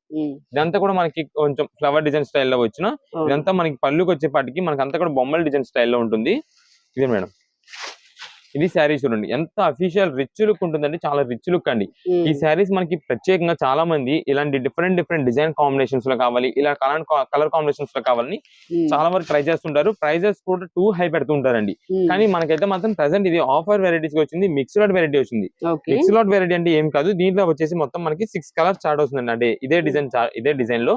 ఇదంతా కూడా మనకి కొంచెం ఫ్లవర్ డిజైన్ స్టైల్లో వచ్చిన ఇదంతా మనకి పళ్ళుకి వచ్చేపాటికి మనకి అంతా కూడా బొమ్మల డిజైన్ స్టైల్లో ఉంటుంది. ఇదే మేడం ఇది శారీ చూడండి ఎంత అఫీషియల్ రిచ్ లుక్ ఉంటుందండి, చాలా రిచ్ లుక్ అండి. ఈ శారీస్ మనకి ప్రత్యేకంగా చాలా మంది ఇలాంటి డిఫరెంట్ డిజైన్ కాంబినేషన్స్ లో కావాలి, ఇలా కలర్ కాంబినేషన్స్ లో కావాలని చాలా వరకు ట్రై చేస్తుంటారు. ప్రైజెస్ కూడా టూ హై పెడుతూ ఉంటారండి. కానీ మనకైతే మాత్రం ప్రెసెంట్ ఇది ఆఫర్ వెరైటీస్ వచ్చింది, మిక్స్డ్ వెరైటీ వచ్చింది. మిక్స్డ్ వెరైటీ అంటే ఏం కాదు, దీంట్లో వచ్చేసి మొత్తం మనకి 6 కలర్స్ స్టార్ట్ అవుతుందండి. అంటే ఇదే డిజైన్ లో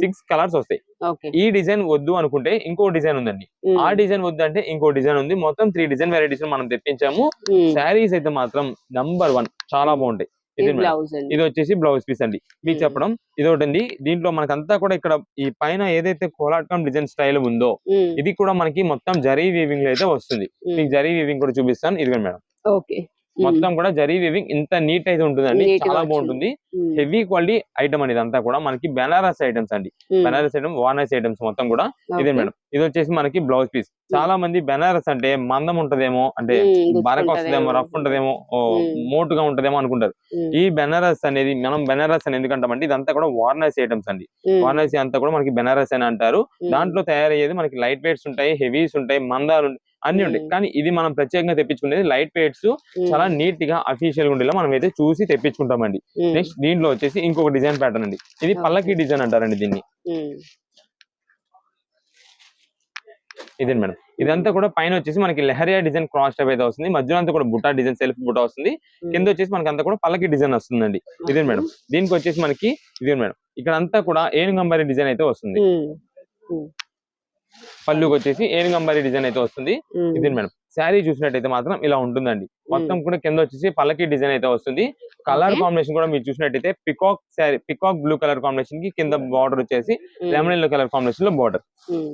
6 కలర్స్ వస్తాయి. ఈ డిజైన్ వద్దు అనుకుంటే ఇంకో డిజైన్ ఉందండి, ఆ డిజైన్ వద్దు అంటే ఇంకో డిజైన్ ఉంది. మొత్తం 3 డిజైన్ వెరైటీస్ మనం తెప్పించాము. శారీస్ అయితే మాత్రం నంబర్ 1 చాలా బాగుంటాయి. ఇది వచ్చేసి బ్లౌజ్ పీస్ అండి. మీకు చెప్పడం ఇది ఒకటి అండి. దీంట్లో మనకంతా కూడా ఇక్కడ ఈ పైన ఏదైతే కోలాటకం డిజైన్ స్టైల్ ఉందో ఇది కూడా మనకి మొత్తం జరీ వీవింగ్ లో అయితే వస్తుంది. మీకు జరీ వీవింగ్ కూడా చూపిస్తాను. ఇదిగోండి మేడం మొత్తం కూడా జరీ వీవింగ్ ఇంత నీట్ అయితే ఉంటుందండి, చాలా బాగుంటుంది. హెవీ క్వాలిటీ ఐటమ్ అనేది అంతా కూడా మనకి బెనారస్ ఐటమ్స్ అండి. బెనారస్ ఐటమ్, వానస్ ఐటమ్స్ మొత్తం కూడా ఇదే మేడం. ఇది వచ్చేసి మనకి బ్లౌజ్ పీస్. చాలా మంది బెనారస్ అంటే మందం ఉంటదేమో, అంటే బరక వస్తుందేమో, రఫ్ ఉంటదేమో, మోటుగా ఉంటదేమో అనుకుంటారు. ఈ బెనారస్ అనేది మనం బెనారస్ అని ఎందుకంటామంటే ఇదంతా కూడా వారణాసి ఐటమ్స్ అండి. వారణాసి అంతా కూడా మనకి బెనారస్ అని అంటారు. దాంట్లో తయారయ్యేది మనకి లైట్ వెయిట్స్ ఉంటాయి, హెవీస్ ఉంటాయి, మందాలు అన్ని ఉంటాయి. కానీ ఇది మనం ప్రత్యేకంగా తెప్పించుకునేది లైట్ వెయిట్స్, చాలా నీట్ గా అఫీషియల్ ఉండేలా మనం అయితే చూసి తెప్పించుకుంటామండి. నెక్స్ట్ దీంట్లో వచ్చేసి ఇంకొక డిజైన్ ప్యాటర్న్ అండి. ఇది పల్లకి డిజైన్ అంటారండి దీన్ని. ఇదే మేడం ఇదంతా కూడా పైన వచ్చేసి మనకి లెహరియా డిజైన్ క్రాస్ టైప్ అయితే వస్తుంది. మధ్యలో అంతా కూడా బుట్టా డిజైన్, సెల్ఫ్ బుట్టా వస్తుంది. కింద వచ్చేసి మనకి అంతా కూడా పల్లకి డిజైన్ వస్తుందండి. ఇదే మేడం దీనికి వచ్చేసి మనకి ఇదే మేడం ఇక్కడ అంతా కూడా ఏనుగంబారి డిజైన్ అయితే వస్తుంది. పళ్ళుకి వచ్చేసి ఏనుగంబారి డిజైన్ అయితే వస్తుంది. ఇది మేడం శారీ చూసినట్టయితే మాత్రం ఇలా ఉంటుందండి. మొత్తం కూడా కింద వచ్చేసి పల్లకి డిజైన్ అయితే వస్తుంది. కలర్ కాంబినేషన్ కూడా మీరు చూసినట్టయితే peacock sari, peacock blue colour combination కి కింద బార్డర్ వచ్చేసి లెమన్ ఎల్లో కలర్ కాంబినేషన్ లో బార్డర్.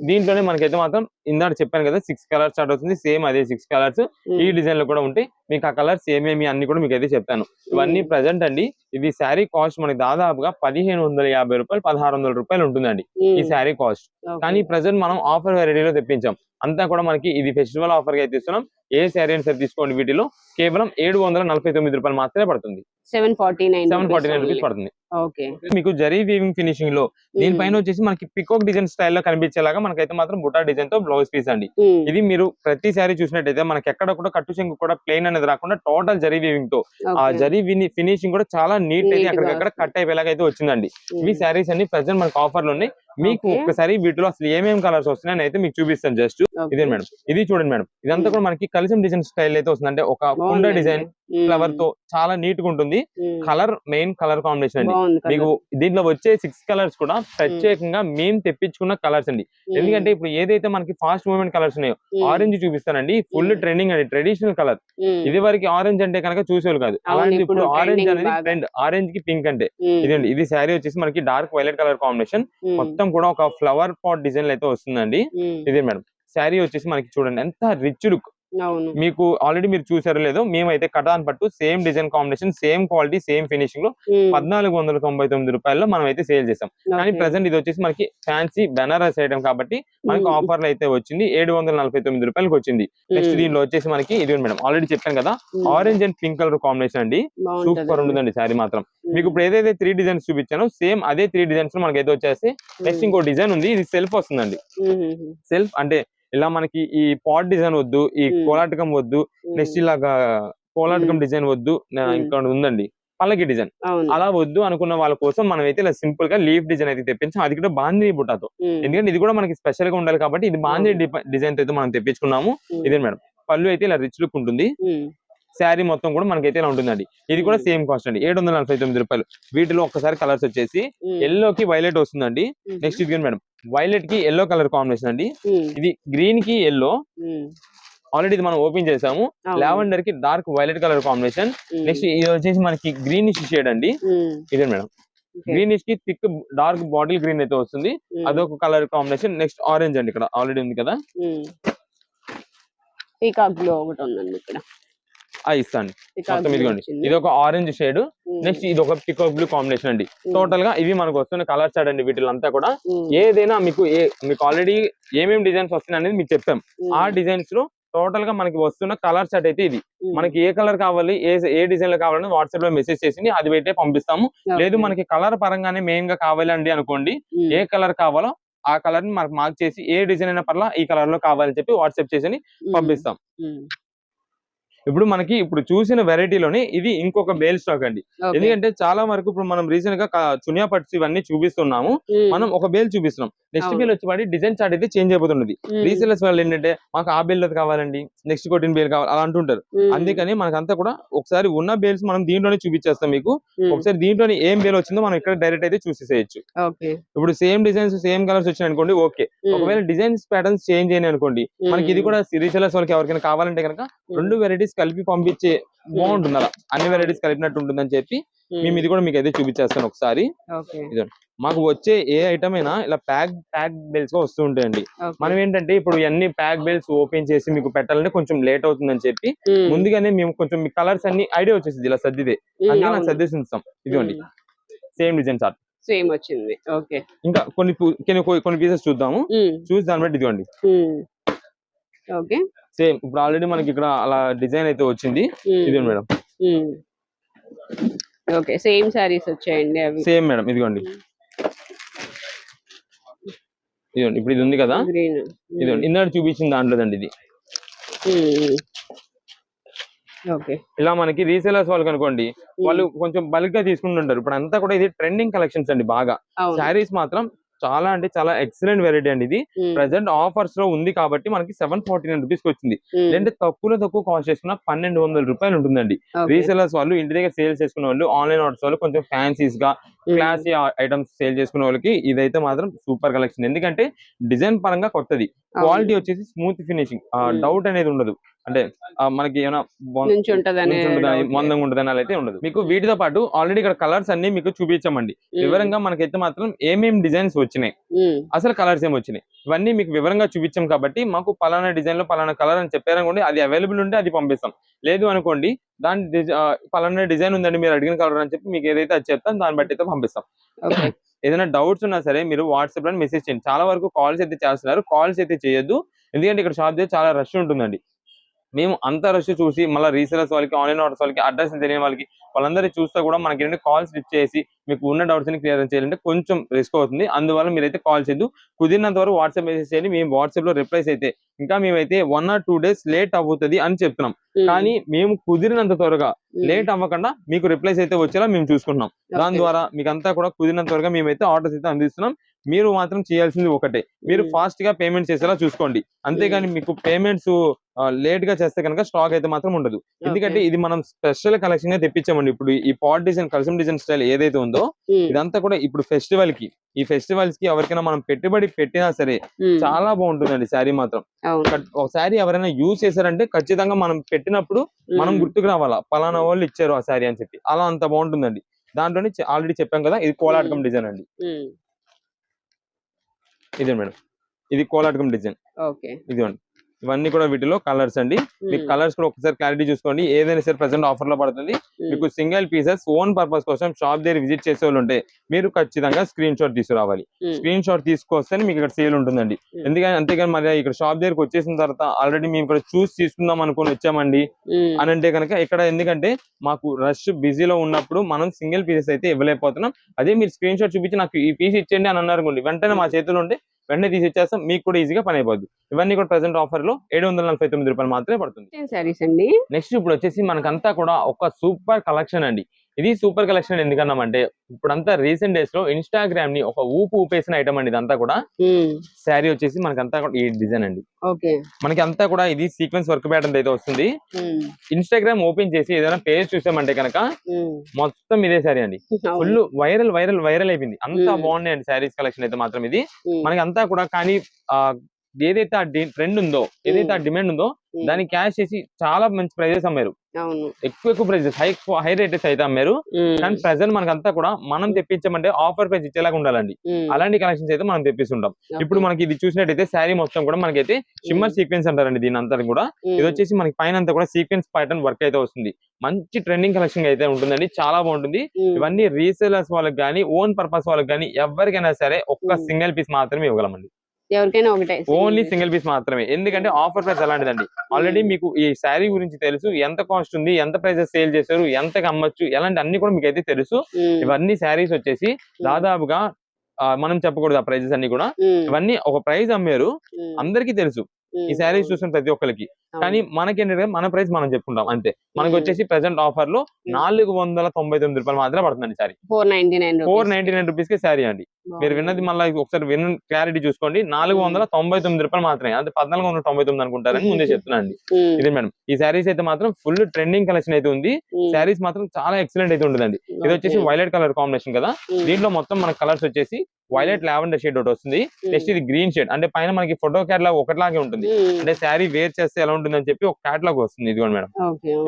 దీంట్లోనే మనకైతే మాత్రం ఇందాక చెప్పాను కదా 6 కలర్స్ స్టార్ట్ అవుతుంది. సేమ్ అదే 6 కలర్స్ ఈ డిజైన్ లో కూడా ఉంటాయి. మీకు ఆ కలర్స్ ఏమేమి అన్ని కూడా మీకు అయితే చెప్తాను. ఇవన్నీ ప్రెసెంట్ అండి. ఇది శారీ కాస్ట్ మనకి దాదాపుగా 1550 రూపాయలు, 1600 రూపాయలు ఉంటుందండి ఈ శారీ కాస్ట్. కానీ ప్రెసెంట్ మనం ఆఫర్ వెరైటీలో తెప్పించాం. అంతా కూడా మనకి ఇది ఫెస్టివల్ ఆఫర్ గా అయితే ఇస్తున్నాం. ఏ శారీ అని సరే తీసుకోండి, వీటిలో కేవలం 749 రూపాయలు మాత్రమే పడుతుంది. 749 రూపీస్ పడుతుంది. మీకు జరీ వీవింగ్ ఫినిషింగ్ లో దీనిపైన వచ్చేసి మనకి పికాక్ డిజైన్ స్టైల్ లో కనిపించేలాగా మనకైతే మాత్రం బుటా డిజైన్ తో బ్లౌజ్ పీస్ అండి. ఇది మీరు ప్రతి శారీ చూసినట్టయితే మనకి ఎక్కడ కూడా కట్టు చెంగు కూడా ప్లెయిన్ అనేది రాకుండా టోటల్ జరీ వీవింగ్ తో ఆ జరీ ఫినిషింగ్ కూడా చాలా నీట్ అయితే అక్కడికక్కడ కట్ అయిపోయేలాగా అయితే వచ్చిందండి. ఈ శారీస్ అన్ని ప్రెసెంట్ మనకి ఆఫర్ లో ఉన్నాయి. మీకు ఒక్కసారి వీటిలో అసలు ఏమేమి కలర్స్ వస్తున్నాయని అయితే మీకు చూపిస్తాను. జస్ట్ ఇదే మేడం ఇది చూడండి మేడం ఇదంతా కూడా మనకి కలిసం డిజైన్ స్టైల్ అయితే వస్తుంది. అంటే ఒక కుండ డిజైన్ ఫ్లవర్ తో చాలా నీట్ గా ఉంటుంది. కలర్ మెయిన్ కలర్ కాంబినేషన్ అండి. మీకు దీంట్లో వచ్చే 6 కలర్స్ కూడా ప్రత్యేకంగా మేము తెప్పించుకున్న కలర్స్ అండి. ఎందుకంటే ఇప్పుడు ఏదైతే మనకి ఫాస్ట్ మూవ్మెంట్ కలర్స్ ఉన్నాయో ఆరెంజ్ చూపిస్తానండి, ఫుల్ ట్రెండింగ్ అండి, ట్రెడిషనల్ కలర్. ఇది వరకు ఆరెంజ్ అంటే కనుక చూసేవాళ్ళు కాదు, అలాంటి ఇప్పుడు ఆరెంజ్ అనేది ట్రెండ్. ఆరెంజ్ కి పింక్ అంటే ఇదండి. ఇది శారీ వచ్చేసి మనకి డార్క్ వైలెట్ కలర్ కాంబినేషన్, మొత్తం కూడా ఒక ఫ్లవర్ పాట్ డిజైన్ అయితే వస్తుందండి. ఇదే మేడం శారీ వచ్చేసి మనకి చూడండి ఎంత రిచ్ లుక్. అవును. మీకు ఆల్రెడీ మీరు చూసారో లేదో, మేమైతే కటాన్ పట్టు same design combination, same quality, same finishing లో ఉమ్, 1499 రూపాయల్లో మనం అయితే సేల్ చేసాం. కానీ ఓకే. ప్రెసెంట్ ఇది వచ్చేసి మనకి ఫ్యాన్సీ బెనారస్ ఐటమ్ కాబట్టి మనకి ఉమ్, ఆఫర్లు అయితే వచ్చింది 749 రూపాయలకి వచ్చింది. నెక్స్ట్ ఉమ్, దీనిలో వచ్చేసి మనకి ఇది మేడం ఆల్రెడీ చెప్పాను కదా, um, orange and pink colour combination అండి. సూపర్ బాగుంటదండి. ఉంటుందండి శారీ మాత్రం. మీకు ఉమ్, ఇప్పుడు ఏదైతే 3 డిజైన్స్ చూపించానో సేమ్ అదే 3 డిజైన్స్ లో మనకైతే వచ్చేసి నెక్స్ట్ ఉమ్, ఇంకో డిజైన్ ఉంది. ఇది సెల్ఫ్ వస్తుందండి. ఉమ్, ఉమ్, సెల్ఫ్ అంటే ఇలా మనకి ఈ పాట్ డిజైన్ వద్దు, ఈ ఉమ్, కోలాటకం వద్దు, నెక్స్ట్ ఉమ్, ఇలాగా కోలాటకం ఉమ్, డిజైన్ వద్దు, ఉమ్, ఇంకా ఉందండి పల్లకి డిజైన్. అవును. అలా వద్దు అనుకున్న వాళ్ళ కోసం మనం అయితే ఇలా సింపుల్ గా లీఫ్ డిజైన్ అయితే తెప్పించాం. అది కూడా బాందీ బుట్టాతో. ఉమ్, ఎందుకంటే ఇది కూడా మనకి స్పెషల్ గా ఉండాలి కాబట్టి ఇది బాందీ అవును. డిజైన్ తో అయితే మనం తెప్పించుకున్నాము. ఉమ్, ఇదే మేడం పళ్ళు అయితే ఇలా రిచ్ లుక్ ఉంటుంది. ఉమ్, శారీ మొత్తం కూడా మనకైతే ఇలా ఉంటుందండి. ఇది కూడా ఉమ్, సేమ్ కాస్ట్ అండి 749 రూపాయలు. వీటిలో ఒక్కసారి కలర్స్ వచ్చేసి ఉమ్, ఎల్లోకి వైలెట్ వస్తుందండి. ఉమ్, నెక్స్ట్ ఇది మేడం వైలెట్ కి ఎల్లో కలర్ కాంబినేషన్ అండి. ఉమ్, ఇది గ్రీన్ కి ఎల్లో, ఉమ్, ఆల్రెడీ ఇది మనం ఓపెన్ చేసాము. అవును. లావెండర్ కి డార్క్ వైలెట్ కలర్ కాంబినేషన్. ఉమ్, నెక్స్ట్ ఇది వచ్చేసి మనకి గ్రీనిష్ షేడ్ అండి. ఉమ్, ఇదే మేడం ఓకే. గ్రీనిష్ కి థిక్ డార్క్ బాటిల్ గ్రీన్ అయితే వస్తుంది. ఉమ్, అదొక కలర్ కాంబినేషన్. నెక్స్ట్ ఆరెంజ్ అండి, ఇక్కడ ఆల్రెడీ ఉంది కదా, ఉమ్. పీకాక్ బ్లూ ఒకటి ఉందండి ఇక్కడ. ఇస్తాను పీకాక్ మొత్తం. బ్లూ ఇదిగోండి వచ్చింది. ఇది ఒక ఆరెంజ్ షేడ్. ఉమ్, నెక్స్ట్ ఇది ఒక పికాక్ బ్లూ కాంబినేషన్ అండి. ఉమ్, టోటల్ గా ఇవి మనకు వస్తున్న కలర్స్ అండి. వీటిలంతా కూడా ఉమ్, ఏదైనా మీకు ఆల్రెడీ ఏమేమి డిజైన్స్ వస్తున్నాయి అనేది మీకు చెప్పాం. ఉమ్, ఆ డిజైన్స్ లో టోటల్ గా మనకి వస్తున్న కలర్ సెట్ అయితే ఇది. ఉమ్, మనకి ఏ కలర్ కావాలి, ఏ డిజైన్ లో కావాలని వాట్సాప్ లో మెసేజ్ చేసి అది అయితే పంపిస్తాము. లేదు ఓకే. మనకి కలర్ పరంగానే మెయిన్ గా కావాలండి అనుకోండి, ఉమ్, ఏ కలర్ కావాలో ఆ కలర్ ని మనకు మార్క్ చేసి ఏ డిజైన్ అయినా పర్లా ఈ కలర్ లో కావాలని చెప్పి వాట్సాప్ చేసి ఉమ్, పంపిస్తాం. ఉమ్, ఇప్పుడు మనకి ఇప్పుడు చూసిన వెరైటీలోనే ఇది ఇంకొక బేల్ స్టాక్ అండి. ఓకే. ఎందుకంటే చాలా వరకు ఇప్పుడు మనం రీసెంట్ గా చునియా పట్స్ ఇవన్నీ చూపిస్తున్నాము. ఉమ్, మనం ఒక బేల్ చూపిస్తున్నాం. నెక్స్ట్ అవును. బేల్ వచ్చి వాడి డిజైన్ చార్ట్ అయితే చేంజ్ అయిపోతున్నది. ఉమ్, రీసెలర్స్ వాళ్ళు ఏంటంటే మాకు ఆ బేల్ కావాలండి, నెక్స్ట్ కొట్టిన బేల్ కావాలి అలా అంటుంటారు. ఉమ్, అందుకని మనకంతా కూడా ఒకసారి ఉన్న బేల్స్ మనం దీంట్లోనే చూపించేస్తాం మీకు. ఉమ్, ఒకసారి దీంట్లోనే ఏం బేల్ వచ్చిందో మనం ఇక్కడ డైరెక్ట్ అయితే చూసేసేయచ్చు. ఓకే. ఇప్పుడు సేమ్ డిజైన్స్ సేమ్ కలర్స్ వచ్చినాయి అనుకోండి, ఓకే. ఉమ్, ఒకవేళ డిజైన్స్ ప్యాటర్న్స్ చేంజ్ అయినాయి అనుకోండి, మనకి ఇది ఉమ్, కూడా రీసెలర్స్ వాళ్ళకి ఎవరికైనా కావాలంటే కనుక ఉమ్, 2 వెరైటీస్ కలిపి పంపించే బాగుంటుంది. అలా అన్ని అవును. వెరైటీస్ కలిపినట్టు ఉంటుందని చెప్పి ఉమ్, మేము ఇది కూడా మీకు అయితే చూపించేస్తాను ఒకసారి. ఓకే. ఇదండి మాకు వచ్చే ఏ ఐటమ్ అయినా ఇలా ప్యాక్ బెల్స్ గా వస్తూ ఉంటాయండి. ఓకే. మనం ఏంటంటే ఇప్పుడు అన్ని ప్యాక్ బెల్స్ ఓపెన్ చేసి మీకు పెట్టాలంటే కొంచెం లేట్ అవుతుందని చెప్పి ఉమ్, ముందుగానే మేము కొంచెం మీ కలర్స్ అన్ని ఐడియా వచ్చేసింది ఇలా సర్దిదే. అందుకే నాకు అవును. సర్దేసి ఉంచుతాం. ఇదిగోండి సేమ్ డిజైన్ చార్ట్. సేమ్ వచ్చింది. ఓకే. ఇంకా కొన్ని పీసెస్ చూద్దాము. ఉమ్, చూసి దాన్ని బట్టి ఇదిగోండి ఉమ్, ఓకే. సేమ్ ఇప్పుడు ఆల్రెడీ మనకి ఇక్కడ అలా డిజైన్ అయితే వచ్చింది. ఉమ్, ఇదే మేడం ఉమ్, ఓకే. సేమ్ సారీస్ వచ్చాయండి అవి. సేమ్ మేడం ఇదిగోండి. ఇదిగోండి ఇప్పుడు ఇది ఉంది కదా, గ్రీన్. ఇదిగోండి ఇందాక చూపించిన దాంట్లోదండి ఇది. ఓకే. ఇలా మనకి రీసేలర్స్ వాళ్ళకి అనుకోండి, వాళ్ళు ఉమ్, కొంచెం బల్క్ గా తీసుకుంటుంటారు. ఇప్పుడు అంతా కూడా ఇది ట్రెండింగ్ కలెక్షన్స్ అండి బాగా. అవును. శారీస్ మాత్రం చాలా అంటే చాలా ఎక్సలెంట్ వెరైటీ అండి. ఇది ఉమ్, ప్రెసెంట్ ఆఫర్స్ లో ఉంది కాబట్టి మనకి 749 రూపీస్ వచ్చింది. ఉమ్, లేదంటే తక్కువ కాస్ట్ చేసుకున్న 1200 రూపాయలు ఉంటుందండి. ఓకే. రీసేలర్స్ వాళ్ళు ఇంటి దగ్గర సేల్ చేసుకునే వాళ్ళు, ఆన్లైన్ ఆర్డర్స్ వాళ్ళు కొంచెం ఫ్యాన్సీస్ గా ఉమ్, క్లాసీ ఐటమ్స్ సేల్ చేసుకునే వాళ్ళకి ఇదైతే మాత్రం సూపర్ కలెక్షన్. ఎందుకంటే డిజైన్ పరంగా కొత్తది, క్వాలిటీ అవును. వచ్చేసి స్మూత్ ఫినిషింగ్, ఉమ్, డౌట్ అనేది ఉండదు. అంటే మనకి ఏమైనా నుంచి ఉంటదనే డౌట్ లేదు. మందంగా ఉంటదని అలా అయితే ఉండదు. మీకు వీటితో పాటు ఆల్రెడీ ఇక్కడ కలర్స్ అన్ని మీకు చూపించామండి. ఉమ్, వివరంగా మనకైతే మాత్రం ఏమేమి డిజైన్స్ వచ్చినాయి, ఉమ్, అసలు కలర్స్ ఏమి వచ్చినాయి, ఇవన్నీ మీకు వివరంగా చూపించాం కాబట్టి మాకు పలానా డిజైన్ లో పలానా కలర్ అని చెప్పారనుకోండి, అది అవైలబుల్ ఉంటే అది పంపిస్తాం. లేదు అనుకోండి పలానా డిజైన్ ఉందండి మీరు అడిగిన కలర్ అని చెప్పి మీకు ఏదైతే అది చెప్తాం దాన్ని బట్టి అయితే పంపిస్తాం. ఓకే. ఏదైనా డౌట్స్ ఉన్నా సరే మీరు వాట్సాప్ లో మెసేజ్ చేయండి. చాలా వరకు కాల్స్ అయితే చేస్తున్నారు, కాల్స్ అయితే చేయొద్దు. ఎందుకంటే ఇక్కడ షాప్ దగ్గర చాలా రష్ ఉంటుందండి. మేము అంత రష్ చూసి మళ్ళీ రీసేలర్స్ వాళ్ళకి, ఆన్లైన్ ఆర్డర్స్ వాళ్ళకి, అడ్రస్ తెలియని వాళ్ళకి వాళ్ళందరూ చూస్తే కూడా మనకి ఏంటంటే కాల్స్ లిఫ్ట్ చేసి మీకు ఉన్న డౌట్స్ ని క్లియర్ చేయాలంటే కొంచెం రిస్క్ అవుతుంది. అందువల్ల మీరైతే కాల్ చేయొద్దు. కుదిరినంత వరకు వాట్సాప్ మెసేజ్ చేయండి. మేము వాట్సాప్ లో రిప్లైస్ అయితే ఇంకా మేమైతే 1 or 2 days లేట్ అవుతుంది అని చెప్తున్నాం. ఉమ్, కానీ మేము కుదిరినంత త్వరగా ఉమ్, లేట్ అవ్వకుండా మీకు రిప్లైస్ అయితే వచ్చేలా మేము చూసుకుంటున్నాం. దాని ఓకే. ద్వారా మీకు అంతా కూడా కుదిరినంత త్వరగా మేమైతే ఆర్డర్స్ అయితే అందిస్తున్నాం. మీరు మాత్రం చేయాల్సింది ఒకటే, మీరు ఉమ్, ఫాస్ట్ గా పేమెంట్ చేసేలా చూసుకోండి. అంతేగాని మీకు పేమెంట్స్ లేట్ గా చేస్తే కనుక స్టాక్ అయితే మాత్రం ఉండదు. ఎందుకంటే ఓకే. ఇది మనం స్పెషల్ కలెక్షన్ గా తెప్పించామండి. ఇప్పుడు ఈ పాట్ డిజైన్, కలసం డిజైన్ స్టైల్ ఏదైతే ఉందో ఉమ్, ఇదంతా కూడా ఇప్పుడు ఈ ఫెస్టివల్స్ కి ఎవరికైనా మనం పెట్టుబడి పెట్టినా సరే ఉమ్, చాలా బాగుంటుందండి శారీ మాత్రం. అవును. ఒక శారీ ఎవరైనా యూజ్ చేశారంటే ఖచ్చితంగా మనం పెట్టినప్పుడు మనం ఉమ్, గుర్తుకు రావాలా, పలానా వాళ్ళు ఇచ్చారు ఆ శారీ అని చెప్పి. అలా అంత బాగుంటుందండి. దాంట్లోనే ఆల్రెడీ చెప్పాం కదా, ఇది కోలాటకం ఉమ్, డిజైన్ అండి. ఉమ్, ఇదే మేడం, ఇది కోలాటకం డిజైన్. ఓకే. ఇదిగోండి ఇవన్నీ కూడా వీటిలో కలర్స్ అండి. మీకు కలర్స్ కూడా ఒకసారి క్లారిటీ చూసుకోండి. ఏదైనా సరే ప్రెసెంట్ ఆఫర్ లో పడుతుంది. మీకు సింగిల్ పీసెస్ ఓన్ పర్పస్ కోసం షాప్ దగ్గర విజిట్ చేసే వాళ్ళు ఉంటే మీరు ఖచ్చితంగా స్క్రీన్ షాట్ తీసుకురావాలి. స్క్రీన్ షాట్ తీసుకొస్తే మీకు ఇక్కడ సేల్ ఉంటుందండి. ఎందుకంటే అంతేగాని మరి ఇక్కడ షాప్ దగ్గరకు వచ్చేసిన తర్వాత ఆల్రెడీ మేము ఇక్కడ చూసి తీసుకుందాం అనుకుని వచ్చామండి అని అంటే కనుక ఇక్కడ ఎందుకంటే మాకు రష్ బిజీలో ఉన్నప్పుడు మనం సింగిల్ పీసెస్ అయితే ఇవ్వలేకపోతున్నాం. అదే మీరు స్క్రీన్ షాట్ చూపించి నాకు ఈ పీస్ ఇచ్చేయండి అని అన్నారు అనుకోండి, వెంటనే మా చేతిలో ఉంటే వెంటనే తీసి ఇచ్చేస్తాం. మీకు కూడా ఈజీగా పని అయిపోద్ది. ఇవన్నీ కూడా ప్రెసెంట్ ఆఫర్ లో 749 రూపాయలు మాత్రమే పడుతుంది. నెక్స్ట్ ఇప్పుడు వచ్చేసి మనకంతా కూడా ఒక సూపర్ కలెక్షన్ అండి. ఇది సూపర్ కలెక్షన్ ఎందుకన్నామంటే ఇప్పుడంతా రీసెంట్ డేస్ లో ఇన్స్టాగ్రామ్ ని ఒక ఊపేసిన ఐటమ్ అండి. ఇదంతా కూడా శారీ వచ్చేసి మనకంతా కూడా ఈ డిజైన్ అండి. మనకి అంతా కూడా ఇది సీక్వెన్స్ వర్క్ ప్యాటర్న్ అయితే వస్తుంది. ఇన్స్టాగ్రామ్ ఓపెన్ చేసి ఏదైనా పేజ్ చూసామంటే కనుక మొత్తం ఇదే శారీ అండి. ఫుల్ వైరల్ అయిపోయింది. అంతా బాగున్నాయి అండి శారీస్ కలెక్షన్ అయితే మాత్రం ఇది మనకి అంతా కూడా. కానీ ఏదైతే ఆ ట్రెండ్ ఉందో, ఏదైతే ఆ డిమాండ్ ఉందో దాన్ని క్యాష్ చేసి చాలా మంచి ప్రైజెస్ అమ్మారు. ఎక్కువ ప్రైజెస్ హై రేటెస్ అయితే అమ్మారు. కానీ ప్రెసెంట్ మనకంతా కూడా మనం తెప్పించామంటే ఆఫర్ ప్రైస్ ఇచ్చేలాగా ఉండాలండి. అలాంటి కలెక్షన్స్ అయితే మనం తెప్పిస్తుంటాం. ఇప్పుడు మనకి ఇది చూసినట్టయితే శారీ మొత్తం కూడా మనకైతే షిమ్మర్ సీక్వెన్స్ అంటారండి దీని అంతా కూడా. ఇది వచ్చేసి మనకి పైన అంతా కూడా సీక్వెన్స్ ప్యాటర్న్ వర్క్ అయితే వస్తుంది. మంచి ట్రెండింగ్ కలెక్షన్ అయితే ఉంటుందండి. చాలా బాగుంటుంది. ఇవన్నీ రీసేలర్స్ వాళ్ళకి కానీ ఓన్ పర్పస్ వాళ్ళకి కానీ ఎవరికైనా సరే ఒక్క సింగిల్ పీస్ మాత్రమే ఇవ్వగలమండి. ఎవరికైనా ఒకటే ఓన్లీ సింగిల్ పీస్ మాత్రమే. ఎందుకంటే ఆఫర్ ప్రైస్ అలాంటిదండి. ఆల్రెడీ మీకు ఈ శారీ గురించి తెలుసు, ఎంత కాస్ట్ ఉంది, ఎంత ప్రైసెస్ సేల్ చేశారు, ఎంతకు అమ్మచ్చు, ఎలాంటి అన్ని కూడా మీకు అయితే తెలుసు. ఇవన్నీ శారీస్ వచ్చేసి దాదాపుగా మనం చెప్పకూడదు ఆ ప్రైజెస్ అన్ని కూడా. ఇవన్నీ ఒక ప్రైస్ అమ్మారు, అందరికీ తెలుసు ఈ శారీస్ చూసిన ప్రతి ఒక్కరికి. కానీ మనకేంటంటే మన ప్రైస్ మనం చెప్పుకుంటాం అంతే. మనకి వచ్చేసి ప్రెసెంట్ ఆఫర్ లో 499 రూపాయలు మాత్రమే పడుతుందండి శారీ. 499 రూపీస్ కి శారీ అండి. మీరు విన్నది మళ్ళీ ఒకసారి క్లారిటీ చూసుకోండి. 499 రూపాయలు మాత్రమే. అంటే 1499 అనుకుంటారని ముందే చెప్తున్నాండి. ఇదే మేడం ఈ శారీస్ అయితే మాత్రం ఫుల్ ట్రెండింగ్ కలెక్షన్ అయితే ఉంది. శారీస్ మాత్రం చాలా ఎక్సలెంట్ అయితే ఉంటుందండి. ఇది వచ్చేసి వైలెట్ కలర్ కాంబినేషన్ కదా. దీంట్లో మొత్తం మన కలర్స్ వచ్చేసి వైలెట్ లావెండర్ షేడ్ ఒకటి వస్తుంది. నెక్స్ట్ ఇది గ్రీన్ షేడ్. అంటే పైన మనకి ఫోటో క్యాటలాగ్ ఒకటిలాగే ఉంటుంది. అంటే శారీ వేర్ చేస్తే ఎలా ఉంటుంది అని చెప్పి ఒక క్యాటలాగ్ వస్తుంది. ఇదిగోండి మేడం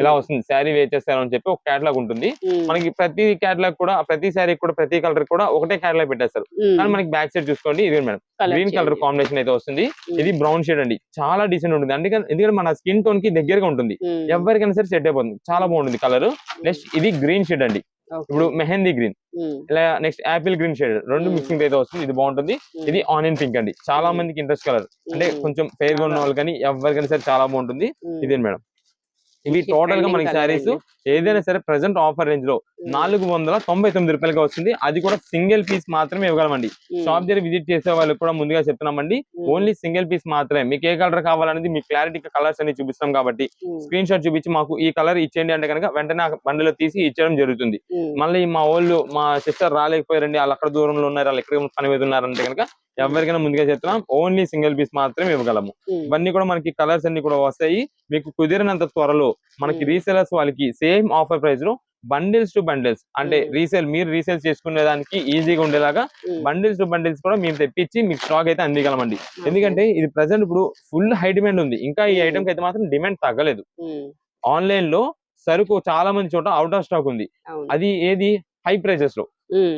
ఇలా వస్తుంది. శారీ వేర్ చేస్తే ఎలా అని చెప్పి ఒక క్యాటలాగ్ ఉంటుంది. మనకి ప్రతి క్యాటలాగ్ కూడా ప్రతి శారీ కూడా ప్రతి కలర్ కూడా ఒకటే క్యాటలాగ్ పెట్టేస్తారు. కానీ మనకి బ్యాక్ సైడ్ చూసుకోండి ఇది మేడం గ్రీన్ కలర్ కాంబినేషన్ అయితే వస్తుంది. ఇది బ్రౌన్ షేడ్ అండి. చాలా డీసెంట్ ఉంటుంది. ఎందుకంటే మన స్కిన్ టోన్ కి దగ్గరగా ఉంటుంది. ఎవరికైనా సరే సెట్ అయిపోతుంది. చాలా బాగుంటుంది కలర్. నెక్స్ట్ ఇది గ్రీన్ షేడ్ అండి. ఇప్పుడు మెహందీ గ్రీన్, ఇలా నెక్స్ట్ యాపిల్ గ్రీన్ షేడ్ రెండు మిక్సింగ్ అయితే వస్తుంది. ఇది బాగుంటుంది. ఇది ఆనియన్ పింక్ అండి. చాలా మందికి ఇంట్రెస్ట్ కలర్. అంటే కొంచెం ఫెయిర్ గా ఉన్న వాళ్ళు కానీ ఎవరికైనా సరే చాలా బాగుంటుంది. ఇదే మేడం ఇవి టోటల్ గా మనకి శారీస్ ఏదైనా సరే ప్రెసెంట్ ఆఫర్ రేంజ్ లో 499 రూపాయలుగా వస్తుంది. అది కూడా సింగిల్ పీస్ మాత్రమే ఇవ్వగలమండి. షాప్ దగ్గర విజిట్ చేసే వాళ్ళకి కూడా ముందుగా చెప్తున్నామండి, ఓన్లీ సింగిల్ పీస్ మాత్రమే. మీకు ఏ కలర్ కావాలనేది మీకు క్లారిటీ కలర్స్ అన్ని చూపిస్తాం కాబట్టి స్క్రీన్ షాట్ చూపించి మాకు ఈ కలర్ ఇచ్చేయండి అంటే కనుక వెంటనే బండిలో తీసి ఇచ్చడం జరుగుతుంది. మళ్ళీ మా వాళ్ళు మా సిస్టర్ రాలేకపోయారండి, వాళ్ళు అక్కడ దూరంలో ఉన్నారు, వాళ్ళు ఎక్కడ పని మీద ఉన్నారంటే కనుక ఎవరికైనా ముందుగా చెప్తున్నాం ఓన్లీ సింగిల్ పీస్ మాత్రమే ఇవ్వగలము. ఇవన్నీ కూడా మనకి కలర్స్ అన్ని కూడా వస్తాయి. మీకు కుదిరినంత త్వరలో మనకి రీసేలర్స్ వాళ్ళకి సేమ్ ఆఫర్ ప్రైస్ లో బండిల్స్ టు బండిల్స్ అంటే మీరు రీసేల్ చేసుకునే దానికి ఈజీగా ఉండేలాగా బండిల్స్ టు బండిల్స్ కూడా మేము తెప్పించి మీకు స్టాక్ అయితే అందిగలమండి. ఎందుకంటే ఇది ప్రెసెంట్ ఇప్పుడు ఫుల్ హై డిమాండ్ ఉంది. ఇంకా ఈ ఐటమ్ కి అయితే మాత్రం డిమాండ్ తగ్గలేదు. ఆన్లైన్ లో సరుకు చాలా మంది చోట అవుట్ ఆఫ్ స్టాక్ ఉంది. అది ఏది హై ప్రైజెస్ లో.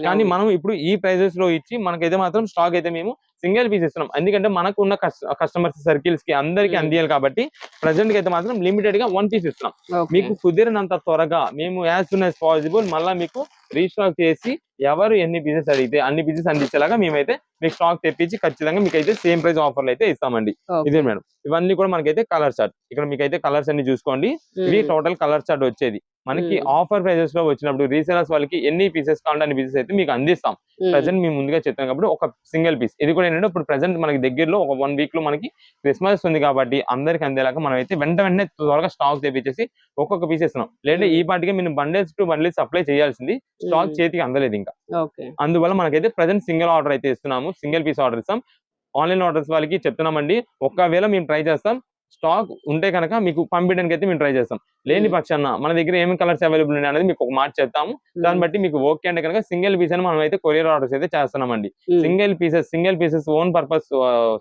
కానీ మనం ఇప్పుడు ఈ ప్రైజెస్ లో ఇచ్చి మనకైతే మాత్రం స్టాక్ అయితే మేము సింగిల్ పీస్ ఇస్తున్నాం. ఎందుకంటే మనకు ఉన్న కస్టమర్స్ సర్కిల్స్ కి అందరికి అందియాలి కాబట్టి ప్రెసెంట్ కి అయితే మాత్రం లిమిటెడ్ గా 1 పీస్ ఇస్తున్నాం. మీకు కుదిరినంత త్వరగా మేము యాజ్ సూన్ యాజ్ పాసిబుల్ మళ్ళీ మీకు రీస్టాక్ చేసి ఎవరు ఎన్ని పీసెస్ అడిగితే అన్ని పీసెస్ అందించేలాగా మేమైతే మీకు స్టాక్ తెప్పించి ఖచ్చితంగా మీకు అయితే సేమ్ ప్రైస్ ఆఫర్లు అయితే ఇస్తామండి. ఇదే మేడం ఇవన్నీ కూడా మనకైతే కలర్ చార్ట్. ఇక్కడ మీకైతే కలర్స్ అన్ని చూసుకోండి. ఇది టోటల్ కలర్ చార్ట్ వచ్చేది. మనకి ఆఫర్ ప్రైజెస్ లో వచ్చినప్పుడు రీసేలర్స్ వాళ్ళకి ఎన్ని పీసెస్ కావాలంటే అన్ని పీసెస్ అయితే మీకు అందిస్తాం. ప్రెసెంట్ మేము ముందుగా చెప్తాం కాబట్టి ఒక సింగిల్ పీస్. ఇది కూడా ఏంటంటే ఇప్పుడు ప్రెసెంట్ మనకి దగ్గరలో ఒక 1 వీక్ లో మనకి క్రిస్మస్ ఉంది కాబట్టి అందరికి అందేలాగా మనం అయితే వెంటనే త్వరగా స్టాక్ తెప్పించేసి ఒక్కొక్క పీస్ ఇస్తున్నాం. లేదంటే ఈ పాటికి మేము బండిల్స్ టు బండిల్స్ సప్లై చేయాల్సింది స్టాక్ చేతికి అందలేదు ఇంకా. అందువల్ల మనకైతే ప్రెసెంట్ సింగిల్ ఆర్డర్ అయితే ఇస్తున్నాము. సింగిల్ పీస్ ఆర్డర్ ఇస్తాం. ఆన్లైన్ ఆర్డర్స్ వాళ్ళకి చెప్తున్నామండి, ఒకవేళ మేము ట్రై చేస్తాం స్టాక్ ఉంటే కనుక మీకు పంపించడానికి అయితే మేము ట్రై చేస్తాం. లేని పక్షాన మన దగ్గర ఏమి కలర్స్ అవైలబుల్ ఉన్నాయి అనేది మీకు ఒక మాట చెప్తాము. దాన్ని బట్టి మీకు ఓకే అంటే కనుక సింగిల్ పీస్ అని మనం అయితే కొరియర్ ఆర్డర్స్ అయితే చేస్తున్నామండి. సింగిల్ పీసెస్ ఓన్ పర్పస్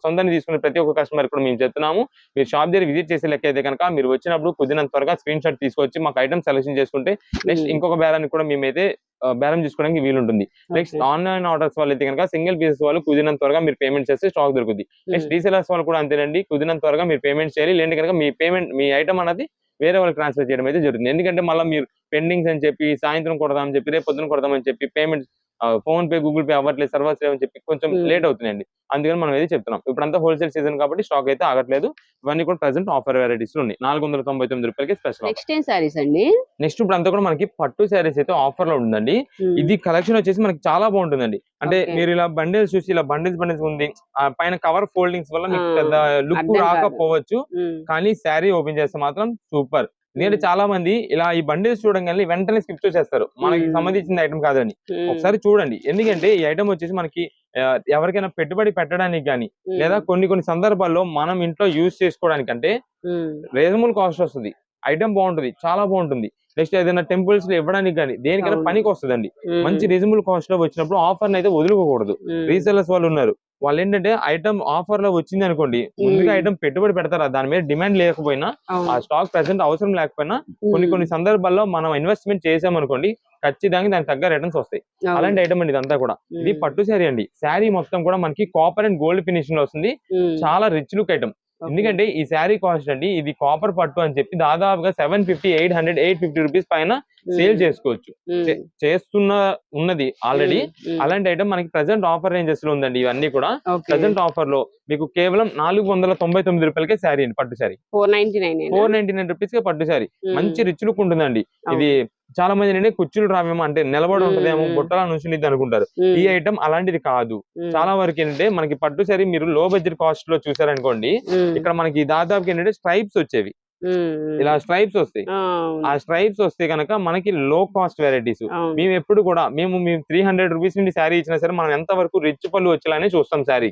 సొంతంగా తీసుకునే ప్రతి ఒక్క కస్టమర్ కూడా మేము చెప్తున్నాము. మీరు షాప్ దగ్గర విజిట్ చేసే లెక్క అయితే కనుక మీరు వచ్చినప్పుడు కుదిరినంత త్వరగా స్క్రీన్ షాట్ తీసుకొచ్చి మాకు ఐటమ్ సెలెక్షన్ చేసుకుంటే నెక్స్ట్ ఇంకొక బేరానికి కూడా మేమైతే బేరం చేసుకోవడానికి వీలుంటుంది. నెక్స్ట్ ఆన్లైన్ ఆర్డర్స్ వాళ్ళు అయితే కనుక సింగిల్ పీసెస్ వాళ్ళు కుదిరినంత త్వరగా మీరు పేమెంట్ చేస్తే స్టాక్ దొరుకుతుంది. నెక్స్ట్ రీసెలర్స్ వాళ్ళు కూడా అంతేనండి, కుదిరినంత త్వరగా మీరు పేమెంట్ చేయాలి, లేదంటే కనుక మీ ఐటమ్ అనేది వేరే వాళ్ళకి ట్రాన్స్ఫర్ చేయడం అయితే జరుగుతుంది. ఎందుకంటే మళ్ళీ మీరు పెండింగ్స్ అని చెప్పి సాయంత్రం కొడదామని చెప్పి రేపు పొద్దున కొడదామని చెప్పి payment phone pay Google pay అవ్వట్లేదు, సర్వర్స్ లేవని చెప్పి కొంచెం లేట్ అవుతుందండి. అందుకని మనం ఏది చెప్తున్నాం, ఇప్పుడంతా హోల్సేల్ సీజన్ కాబట్టి స్టాక్ అయితే ఆగట్లేదు. ఇవన్నీ కూడా ప్రెసెంట్ ఆఫర్ వెరైటీస్ ఉన్నాయి. 499 రూపాయలకి స్పెషల్. నెక్స్ట్ ఏం సారీస్ అండి? నెక్స్ట్ ఇప్పుడు అంతా కూడా మనకి పట్టు శారీస్ అయితే ఆఫర్ లో ఉందండి. ఇది కలెక్షన్ వచ్చేసి మనకి చాలా బాగుంటుందండి. అంటే మీరు ఇలా బండిల్స్ చూసి ఇలా బండిల్స్ ఉంది, ఆ పైన కవర్ ఫోల్డింగ్స్ వల్ల మీకు పెద్ద లుక్ రాకపోవచ్చు, కానీ శారీ ఓపెన్ చేస్తే మాత్రం సూపర్. ఎందుకంటే చాలా మంది ఇలా ఈ బండిల్స్ చూడగానే వెంటనే స్కిప్ చేసేస్తారు, మనకి సంబంధించిన ఐటమ్ కాదని. ఒకసారి చూడండి, ఎందుకంటే ఈ ఐటమ్ వచ్చేసి మనకి ఎవరికైనా పెట్టుబడి పెట్టడానికి కానీ లేదా కొన్ని సందర్భాల్లో మనం ఇంట్లో యూజ్ చేసుకోవడానికి అంటే రీజనబుల్ కాస్ట్ వస్తుంది. ఐటమ్ బాగుంటుంది, చాలా బాగుంటుంది. నెక్స్ట్ ఏదైనా టెంపుల్స్ లో ఇవ్వడానికి కానీ దేనికైనా పనికి వస్తుందండి. మంచి రీజనబుల్ కాస్ట్ లో వచ్చినప్పుడు ఆఫర్ అయితే వదులుకోకూడదు. రీసెలర్స్ వాళ్ళు ఉన్నారు, వాళ్ళు ఏంటంటే ఐటమ్ ఆఫర్ లో వచ్చింది అనుకోండి, ముందుగా ఐటమ్ పెట్టుబడి పెడతారా, దాని మీద డిమాండ్ లేకపోయినా ఆ స్టాక్ ప్రెసెంట్ అవసరం లేకపోయినా కొన్ని సందర్భాల్లో మనం ఇన్వెస్ట్మెంట్ చేసామనుకోండి, ఖచ్చితంగా దానికి తగ్గ రిటర్న్స్ వస్తాయి. అలాంటి ఐటమ్ అండి ఇదంతా కూడా. ఇది పట్టు శారీ అండి. శారీ మొత్తం కూడా మనకి కాపర్ అండ్ గోల్డ్ ఫినిషింగ్ లో వస్తుంది. చాలా రిచ్ లుక్ ఐటమ్. ఎందుకంటే ఈ శారీ కాస్ట్ అండి, ఇది కాపర్ పట్టు అని చెప్పి దాదాపుగా 750, 800, 850 రూపీస్ పైన సేల్ చేసుకోవచ్చు, ఉన్నది ఆల్రెడీ. అలాంటి ఐటమ్ మనకి ప్రెసెంట్ ఆఫర్ రేంజెస్ లో ఉందండి. ఇవన్నీ కూడా ప్రెసెంట్ ఆఫర్ లో మీకు కేవలం 499 రూపాయలకే శారీ అండి, పట్టు శారీ. 499 రూపీస్ కే పట్టు శారీ. మంచి రిచ్ లుక్ ఉంటుందండి. ఇది చాలా మంది ఏంటంటే కుర్చీలు రావేమో అంటే నిలబడి ఉంటదేమో, బుట్టలా నుంచి అనుకుంటారు. ఈ ఐటమ్ అలాంటిది కాదు. చాలా వరకు ఏంటంటే మనకి పట్టు శారీ మీరు లో బడ్జెట్ కాస్ట్ లో చూసారనుకోండి, ఇక్కడ మనకి దాదాపు ఏంటంటే స్ట్రైప్స్ వచ్చేవి, ఇలా స్ట్రైప్స్ వస్తాయి. ఆ స్ట్రైప్స్ వస్తే కనుక మనకి లో కాస్ట్ వెరైటీస్. మేము ఎప్పుడు కూడా మేము 300 రూపీస్ నుండి శారీ ఇచ్చినా సరే మనం ఎంత వరకు రిచ్ పళ్ళు వచ్చేలానే చూస్తాం. శారీ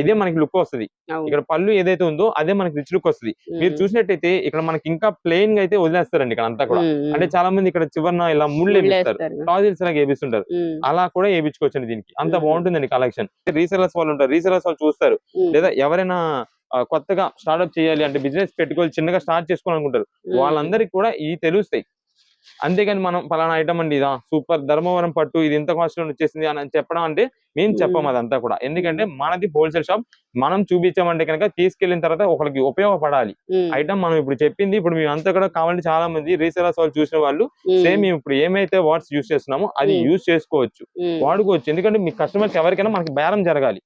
ఇదే మనకి లుక్ వస్తుంది. ఇక్కడ పళ్ళు ఏదైతే ఉందో అదే మనకి రిచ్ లుక్ వస్తుంది. మీరు చూసినట్టయితే ఇక్కడ మనకి ఇంకా ప్లెయిన్ గా అయితే వదిలేస్తారండి ఇక్కడ అంతా కూడా. అంటే చాలా మంది ఇక్కడ చివరిన ఇలా ముళ్ళు వేపిస్తారు, టాజిల్స్ లాగా వేపిస్తుంటారు. అలా కూడా వేయించుకోవచ్చండి. దీనికి అంత బాగుంటుందండి కలెక్షన్. రీసెలర్స్ వాళ్ళు ఉంటారు, రీసెలర్స్ వాళ్ళు చూస్తారు, లేదా ఎవరైనా కొత్తగా స్టార్ట్అప్ చేయాలి అంటే బిజినెస్ పెట్టుకోవాలి, చిన్నగా స్టార్ట్ చేసుకోవాలనుకుంటారు, వాళ్ళందరికీ కూడా ఇవి తెలుస్తాయి. అంతేగాని మనం పలానా ఐటమ్ అండి ఇదా సూపర్ ధర్మవరం పట్టు ఇది ఇంత కాస్ట్ లో వచ్చేసింది అని చెప్పడం అంటే మేము చెప్పము అదంతా కూడా. ఎందుకంటే మనది హోల్సేల్ షాప్, మనం చూపించామంటే కనుక తీసుకెళ్లిన తర్వాత ఒకరికి ఉపయోగపడాలి ఐటమ్. మనం ఇప్పుడు చెప్పింది ఇప్పుడు మేము అంతా కూడా కావాలంటే చాలా మంది రీసెలర్స్ వాళ్ళు చూసిన వాళ్ళు సేమ్ మేము ఇప్పుడు ఏమైతే వాట్స్ యూజ్ చేస్తున్నామో అది యూజ్ చేసుకోవచ్చు, వాడుకోవచ్చు. ఎందుకంటే మీ కస్టమర్స్ ఎవరికైనా మనకి బేరం జరగాలి.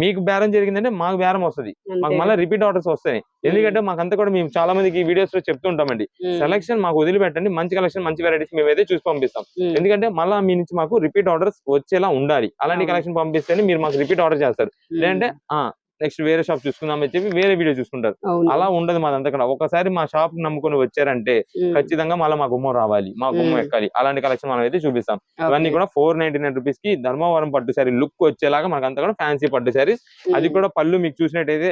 మీకు బేరం జరిగిందంటే మాకు బేరం వస్తుంది, మాకు మళ్ళీ రిపీట్ ఆర్డర్స్ వస్తాయి. ఎందుకంటే మాకంతా కూడా మేము చాలా మందికి వీడియోస్ లో చెప్తుంటామండి, సెలక్షన్ మాకు వదిలిపెట్టండి, మంచి కలెక్షన్ మంచి వెరైటీస్ మేమైతే చూసి పంపిస్తాం. ఎందుకంటే మళ్ళీ మీ నుంచి మాకు రిపీట్ ఆర్డర్స్ వచ్చేలా ఉండాలి. అలాంటి కలెక్షన్ పంపిస్తేనే మీరు మాకు రిపీట్ ఆర్డర్ చేస్తారు. లేదంటే నెక్స్ట్ వేరే షాప్ చూసుకుందామని చెప్పి వేరే వీడియో చూసుకుంటారు. అలా ఉండదు మాదంతా కూడా. ఒకసారి మా షాప్ నమ్ముకొని వచ్చారంటే ఖచ్చితంగా మళ్ళీ మా గుమ్మం రావాలి, మా గుమ్మం ఎక్కాలి. అలాంటి కలెక్షన్ మనం అయితే చూపిస్తాం. ఇవన్నీ కూడా 499 రూపీస్ కి ధర్మవరం పట్టు శారీ లుక్ వచ్చేలాగా మనకంతా కూడా ఫ్యాన్సీ పట్టు శారీస్. అది కూడా పళ్ళు మీకు చూసినట్టయితే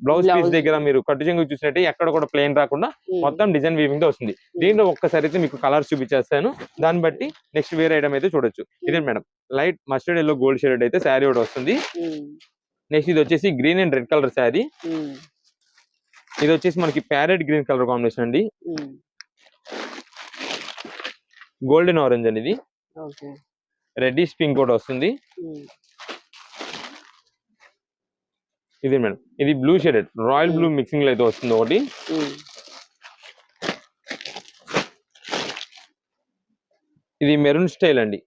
బ్లౌజ్ పీస్ దగ్గర మీరు కట్టు చెంగు చూసినట్టే ఎక్కడ కూడా ప్లెయిన్ రాకుండా మొత్తం డిజైన్ వీవింగ్ తో వస్తుంది. దీంట్లో ఒక్కసారి అయితే మీకు కలర్స్ చూపించేస్తాను, దాన్ని బట్టి నెక్స్ట్ వేరే ఐటమ్ అయితే చూడొచ్చు. ఇదే madam light mustard yellow gold shade అయితే శారీ ఒకటి వస్తుంది. నెక్స్ట్ ఇది వచ్చేసి green and red colour sari. ఇది వచ్చేసి మనకి ప్యారెట్ గ్రీన్ కలర్ కాంబినేషన్ అండి. గోల్డెన్ ఆరెంజ్ అండి, ఇది రెడ్డిష్ పింక్ కూడా వస్తుంది. ఇది మేడం ఇది blue shaded royal blue mixing లో అయితే వస్తుంది ఒకటి. ఇది మెరూన్ స్టైల్ అండి,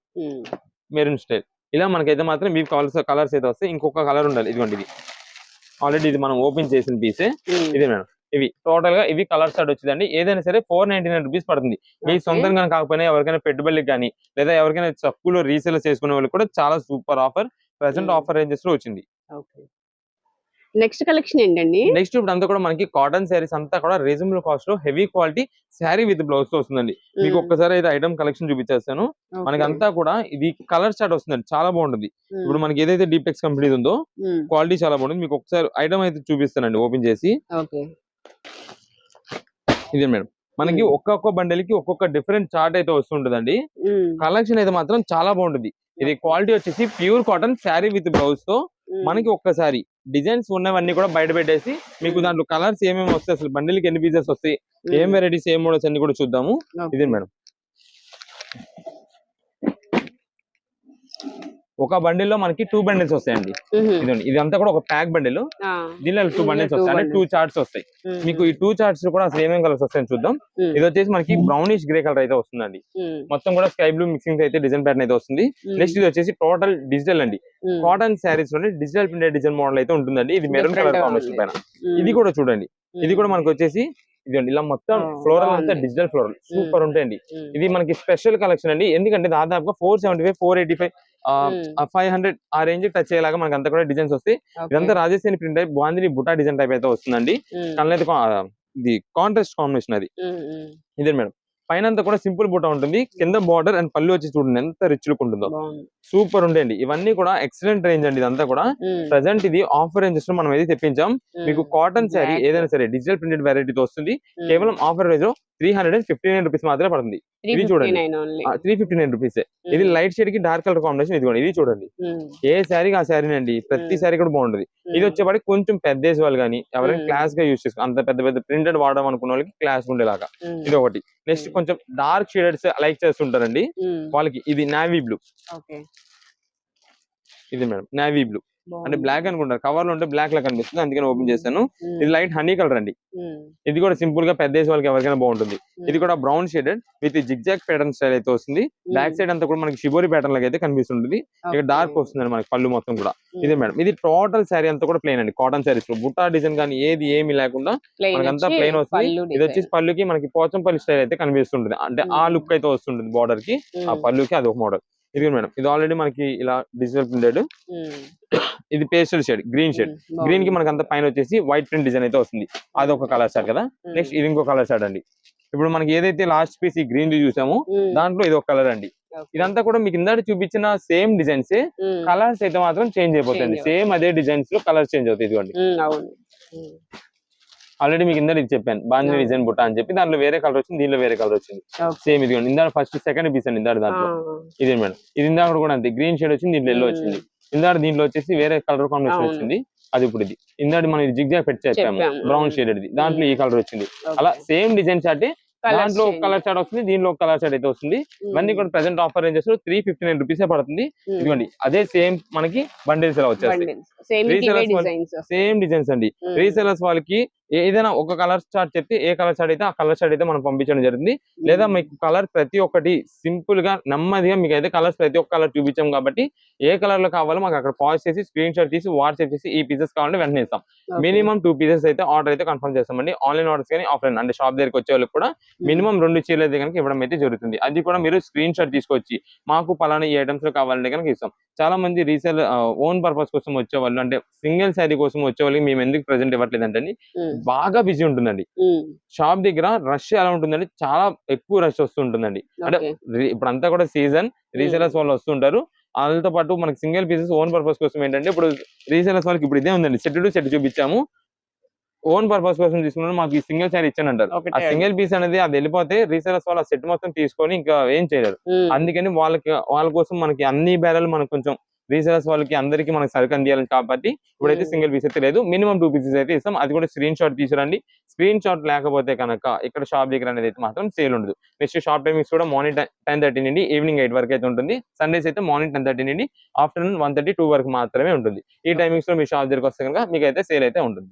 మెరూన్ స్టైల్. ఇలా మనకైతే మాత్రం మీ కలర్స్ అయితే వస్తాయి. ఇంకొక కలర్ ఉండాలి, ఇదిగోండి ఇది ఆల్రెడీ ఇది మనం ఓపెన్ చేసిన పీసే. ఇదే మేడం ఇవి టోటల్ గా ఇవి కలర్ స్టార్ట్ వచ్చిందండి. ఏదైనా సరే 499 రూపీస్ పడుతుంది. మీ సొంతంగా కాకపోయినా ఎవరికైనా పెట్టుబడికి కానీ లేదా ఎవరికైనా తక్కువలో రీసేల్ చేసుకునే వాళ్ళు కూడా చాలా super offer present offer ranges లో వచ్చింది. నెక్స్ట్ కలెక్షన్ ఏంటండి? నెక్స్ట్ ఇప్పుడు అంతా కూడా మనకి కాటన్ శారీస్ అంతా కూడా రీజనబుల్ కాస్ట్ లో heavy quality sari with blouse తో వస్తుందండి. మీకు ఒక్కసారి అయితే ఐటమ్ కలెక్షన్ చూపించేస్తాను. మనకి అంతా కూడా ఇది కలర్ స్టార్ట్ వస్తుందండి, చాలా బాగుంటుంది. ఇప్పుడు మనకి ఏదైతే డీప్టెక్స్ కంపెనీ ఉందో క్వాలిటీ చాలా బాగుంటుంది. మీకు ఒకసారి ఐటమ్ అయితే చూపిస్తానండి ఓపెన్ చేసి. ఇదే మేడం మనకి ఒక్కొక్క బండిల్ కి ఒక్కొక్క డిఫరెంట్ చార్ట్ అయితే వస్తుంటదండి. కలెక్షన్ అయితే మాత్రం చాలా బాగుంటుంది. ఇది క్వాలిటీ వచ్చేసి pure cotton sari with blouse తో మనకి ఒక్కసారి డిజైన్స్ ఉన్నవన్నీ కూడా బయట పెట్టేసి మీకు దాంట్లో కలర్స్ ఏమేమి వస్తాయి, అసలు బండిల్కి ఎన్ని పీసెస్ వస్తాయి, ఏం వెరైటీస్ ఏం మోడల్స్ అన్ని కూడా చూద్దాము. ఇదే మేడం ఒక బండిల్ లో మనకి 2 బండిల్స్ వస్తాయండి. ఇదండి ఇదంతా కూడా ఒక ప్యాక్ బండిల్. దీనిలో 2 బండిల్స్ వస్తాయి, అంటే 2 చార్ట్స్ వస్తాయి మీకు. ఈ 2 చార్ట్స్ కూడా అసలు ఏమేమి కలర్స్ వస్తాయని చూద్దాం. ఇది వచ్చేసి మనకి బ్రౌనిష్ గ్రే కలర్ అయితే వస్తుందండి. మొత్తం కూడా స్కై బ్లూ మిక్సింగ్ అయితే డిజైన్ ప్యాటర్న్ అయితే వస్తుంది. నెక్స్ట్ ఇది వచ్చేసి టోటల్ డిజిటల్ అండి. కాటన్ శారీస్ లోనే డిజిటల్ ప్రింటెడ్ డిజైన్ మోడల్ అయితే ఉంటుందండి. ఇది మెరూన్ కలర్ కాంబినేషన్ పైన. ఇది కూడా చూడంండి, ఇది కూడా మనకి వచ్చేసి ఇదండి ఇలా మొత్తం ఫ్లోరల్ అంతా డిజిటల్ ఫ్లోరల్ సూపర్ ఉంటాయండి. ఇది మనకి స్పెషల్ కలెక్షన్ అండి. ఎందుకంటే దాదాపుగా 475, 485, 500 ఆ రేంజ్ టచ్ అయ్యేలాగా మనకి అంతా కూడా డిజైన్స్ వస్తాయి. ఇదంతా Rajasthani print type bandhani buta design type అయితే వస్తుందండి. కళ్ళైతే ఇది కాంట్రాస్ట్ కాంబినేషన్ అది. ఇదే మేడం పైన అంతా కూడా సింపుల్ బుట్ట ఉంటుంది, కింద బార్డర్ అండ్ పళ్ళు వచ్చి చూడండి ఎంత రిచ్ లుక్ ఉంటుందో. సూపర్ ఉండేయండి. ఇవన్నీ కూడా ఎక్సలెంట్ రేంజ్ అండి. ఇదంతా కూడా ప్రెసెంట్ ఇది ఆఫర్ రేంజెస్ లో మనం అయితే తెప్పించాం. మీకు కాటన్ శారీ ఏదైనా సరే డిజిటల్ ప్రింటెడ్ వెరైటీతో వస్తుంది. కేవలం ఆఫర్ రేంజ్ లో 359 రూపీస్ మాత్రమే పడుతుంది. ఇది చూడండి 359 రూపీస్. ఇది లైట్ షేడ్ కి డార్క్ కలర్ కాంబినేషన్. ఇది చూడండి ఏ శారీకి ఆ శారీ అండి. ప్రతి శారీ కూడా బాగుంటుంది. ఇది వచ్చేపాటి కొంచెం పెద్ద ఏజ్ వాళ్ళు కానీ ఎవరైనా క్లాస్ గా యూజ్ చేసుకో, అంత పెద్ద పెద్ద ప్రింటెడ్ వాడడం అనుకున్న వాళ్ళకి క్లాస్ ఉండేలాగా ఇది ఒకటి. నెక్స్ట్ కొంచెం డార్క్ షేడెడ్స్ లైక్ చేస్తుంటారండి వాళ్ళకి ఇది నావీ బ్లూ. ఇది మేడం నావీ బ్లూ అంటే బ్లాక్ అనుకుంటారు, కవర్ లో ఉంటే బ్లాక్ లా కనిపిస్తుంది, అందుకని ఓపెన్ చేశాను. ఇది లైట్ హనీ కలర్ అండి. ఇది కూడా సింపుల్ గా పెద్ద ఏజ్ వాళ్ళకి ఎవరికైనా బాగుంటుంది. ఇది కూడా brown shaded with zigzag pattern style అయితే వస్తుంది. బ్యాక్ సైడ్ అంతా కూడా మనకి షిబోరి ప్యాటర్న్ లాగా అయితే కనిపిస్తుంది. ఇక డార్క్ వస్తుంది మనకి పళ్ళు మొత్తం కూడా. ఇదే మేడం ఇది టోటల్ శారీ అంతా కూడా ప్లెయిన్ అండి. కాటన్ శారీస్ లో బుట్టా డిజైన్ కానీ ఏమి లేకుండా మనకంతా ప్లెయిన్ వస్తుంది. ఇది వచ్చేసి పళ్ళుకి మనకి పోచంపల్లి స్టైల్ అయితే కనిపిస్తుంటుంది, అంటే ఆ లుక్ అయితే వస్తుంటుంది బార్డర్ కి. ఆ పళ్ళుకి అది ఒక మోడల్. ఇది మేడం ఇది ఆల్రెడీ మనకి ఇలా డిజిటల్ ప్రింటెడ్. ఇది pastel shade green shade. Green కి మనకి అంత పైన వచ్చేసి వైట్ ప్రింట్ డిజైన్ అయితే వస్తుంది. అది ఒక కలర్ షాడ్ కదా. నెక్స్ట్ ఇది ఇంకో కలర్ షాడ్ అండి. ఇప్పుడు మనకి ఏదైతే లాస్ట్ పీస్ ఈ గ్రీన్ చూసామో దాంట్లో ఇది ఒక కలర్ అండి. ఇదంతా కూడా మీకు ఇందాక చూపించిన సేమ్ డిజైన్స్, కలర్స్ అయితే మాత్రం చేంజ్ అయిపోతాయండి. సేమ్ అదే డిజైన్స్ లో కలర్స్ చేంజ్ అవుతాయి. ఇదిగోండి ఆల్రెడీ మీకు ఇందాక ఇది చెప్పాను బాంధీ డిజైన్ బుట్ట అని చెప్పి, దాంట్లో వేరే కలర్ వచ్చింది, దీనిలో వేరే కలర్ వచ్చింది. సేమ్ ఇదిగోండి ఇందాక ఫస్ట్ సెకండ్ పీస్ అండి. ఇందాక దాంట్లో ఇదే మేడం ఇది ఇందాక కూడా అంతే గ్రీన్ షేడ్ వచ్చింది, దీంట్లో ఎల్లో వచ్చింది. ఇందాక దీంట్లో వచ్చేసి వేరే కలర్ కాంబినేషన్ వచ్చింది. అది ఇప్పుడు ఇది ఇందాక మనం ఇది జిగ్జాగ్ పెట్టి చెప్పాము బ్రౌన్ షేడ్, దాంట్లో ఈ కలర్ వచ్చింది. అలా సేమ్ డిజైన్స్ అంటే దాంట్లో ఒక కలర్ షాడ్ వస్తుంది, దీనిలో ఒక కలర్ షాడ్ అయితే వస్తుంది. ఇవన్నీ కూడా ప్రెసెంట్ ఆఫర్ రేంజెస్ 359 రూపీస్ పడుతుంది. ఇదిగోండి అదే సేమ్ మనకి బండిల్స్ ఎలా వచ్చేస్తాయి. సేమ్ డిజైన్స్ అండి. రీసెలర్స్ వాళ్ళకి ఏదైనా ఒక కలర్ చార్ట్ చెప్తే ఏ కలర్ చార్ట్ అయితే ఆ కలర్ చార్ట్ అయితే మనం పంపించడం జరుగుతుంది. లేదా మీకు కలర్ ప్రతి ఒక్కటి సింపుల్ గా నెమ్మదిగా మీకు అయితే కలర్స్ ప్రతి ఒక్క కలర్ చూపించాం కాబట్టి ఏ కలర్ లో కావాలో మాకు అక్కడ పాజ్ చేసి స్క్రీన్ షాట్ తీసి వాట్సాప్ చేసి ఈ పీసెస్ కావాలంటే వెంటనే ఇస్తాం. మినిమం 2 పీసెస్ అయితే ఆర్డర్ అయితే కన్ఫర్మ్ చేస్తామండి. ఆన్లైన్ ఆర్డర్స్ కానీ ఆఫ్లైన్ అంటే షాప్ దగ్గరికి వచ్చే వాళ్ళకి కూడా మినిమం 2 చీరలు అయితే కనుక ఇవ్వడం అయితే జరుగుతుంది. అది కూడా మీరు స్క్రీన్ షాట్ తీసుకొచ్చి మాకు పలానా ఈ ఐటమ్స్ లో కావాలంటే కనుక ఇస్తాం. చాలా మంది రీసేల్ ఓన్ పర్పస్ కోసం వచ్చేవాళ్ళు, అంటే సింగిల్ శారీ కోసం వచ్చే వాళ్ళకి మేము ఎందుకు ప్రెసెంట్ ఇవ్వట్లేదు అంటే బాగా బిజీ ఉంటుందండి. షాప్ దగ్గర రష్ ఎలా ఉంటుందండి, చాలా ఎక్కువ రష్ వస్తుంటుందండి. అంటే ఇప్పుడు అంతా కూడా సీజన్, రీసేలర్స్ వాళ్ళు వస్తుంటారు. వాళ్ళతో పాటు మనకి సింగిల్ పీసెస్ ఓన్ పర్పస్ కోసం ఏంటంటే ఇప్పుడు రీసేలర్స్ వాళ్ళకి ఇప్పుడు ఇదే ఉందండి, సెట్ టు సెట్ చూపించాము. ఓన్ పర్పస్ కోసం తీసుకున్నాను, మాకు ఈ సింగిల్ శారీ ఇచ్చాను అంటారు. ఆ సింగిల్ పీస్ అనేది అది వెళ్ళిపోతే రీసేలర్స్ వాళ్ళు ఆ సెట్ మొత్తం తీసుకొని ఇంకా ఏం చేయలేరు. అందుకని వాళ్ళ కోసం మనకి అన్ని బేరాలు మనకు కొంచెం రీసేలర్స్ వాళ్ళకి అందరికి మనకి సరుకు అందియాలి కాబట్టి ఇప్పుడైతే సింగిల్ పీస్ అయితే లేదు, మినిమం 2 పీసెస్ అయితే ఇస్తాం. అది కూడా స్క్రీన్ షాట్ తీసుకురండి. స్క్రీన్ షాట్ లేకపోతే కనుక ఇక్కడ షాప్ దగ్గర అనేది అయితే మాత్రం సేల్ ఉండదు. నెక్స్ట్ షాప్ టైమింగ్స్ కూడా మార్నింగ్ 10:30 నుండి ఈవినింగ్ 8 వరకు అయితే ఉంటుంది. సండేస్ అయితే మార్నింగ్ 10:30 నుండి ఆఫ్టర్నూన్ 1:30, 2 వరకు మాత్రమే ఉంటుంది. ఈ టైమింగ్స్ లో మీ షాప్ దగ్గరకు వస్తే కనుక మీకు అయితే సేల్ అయితే ఉంటుంది.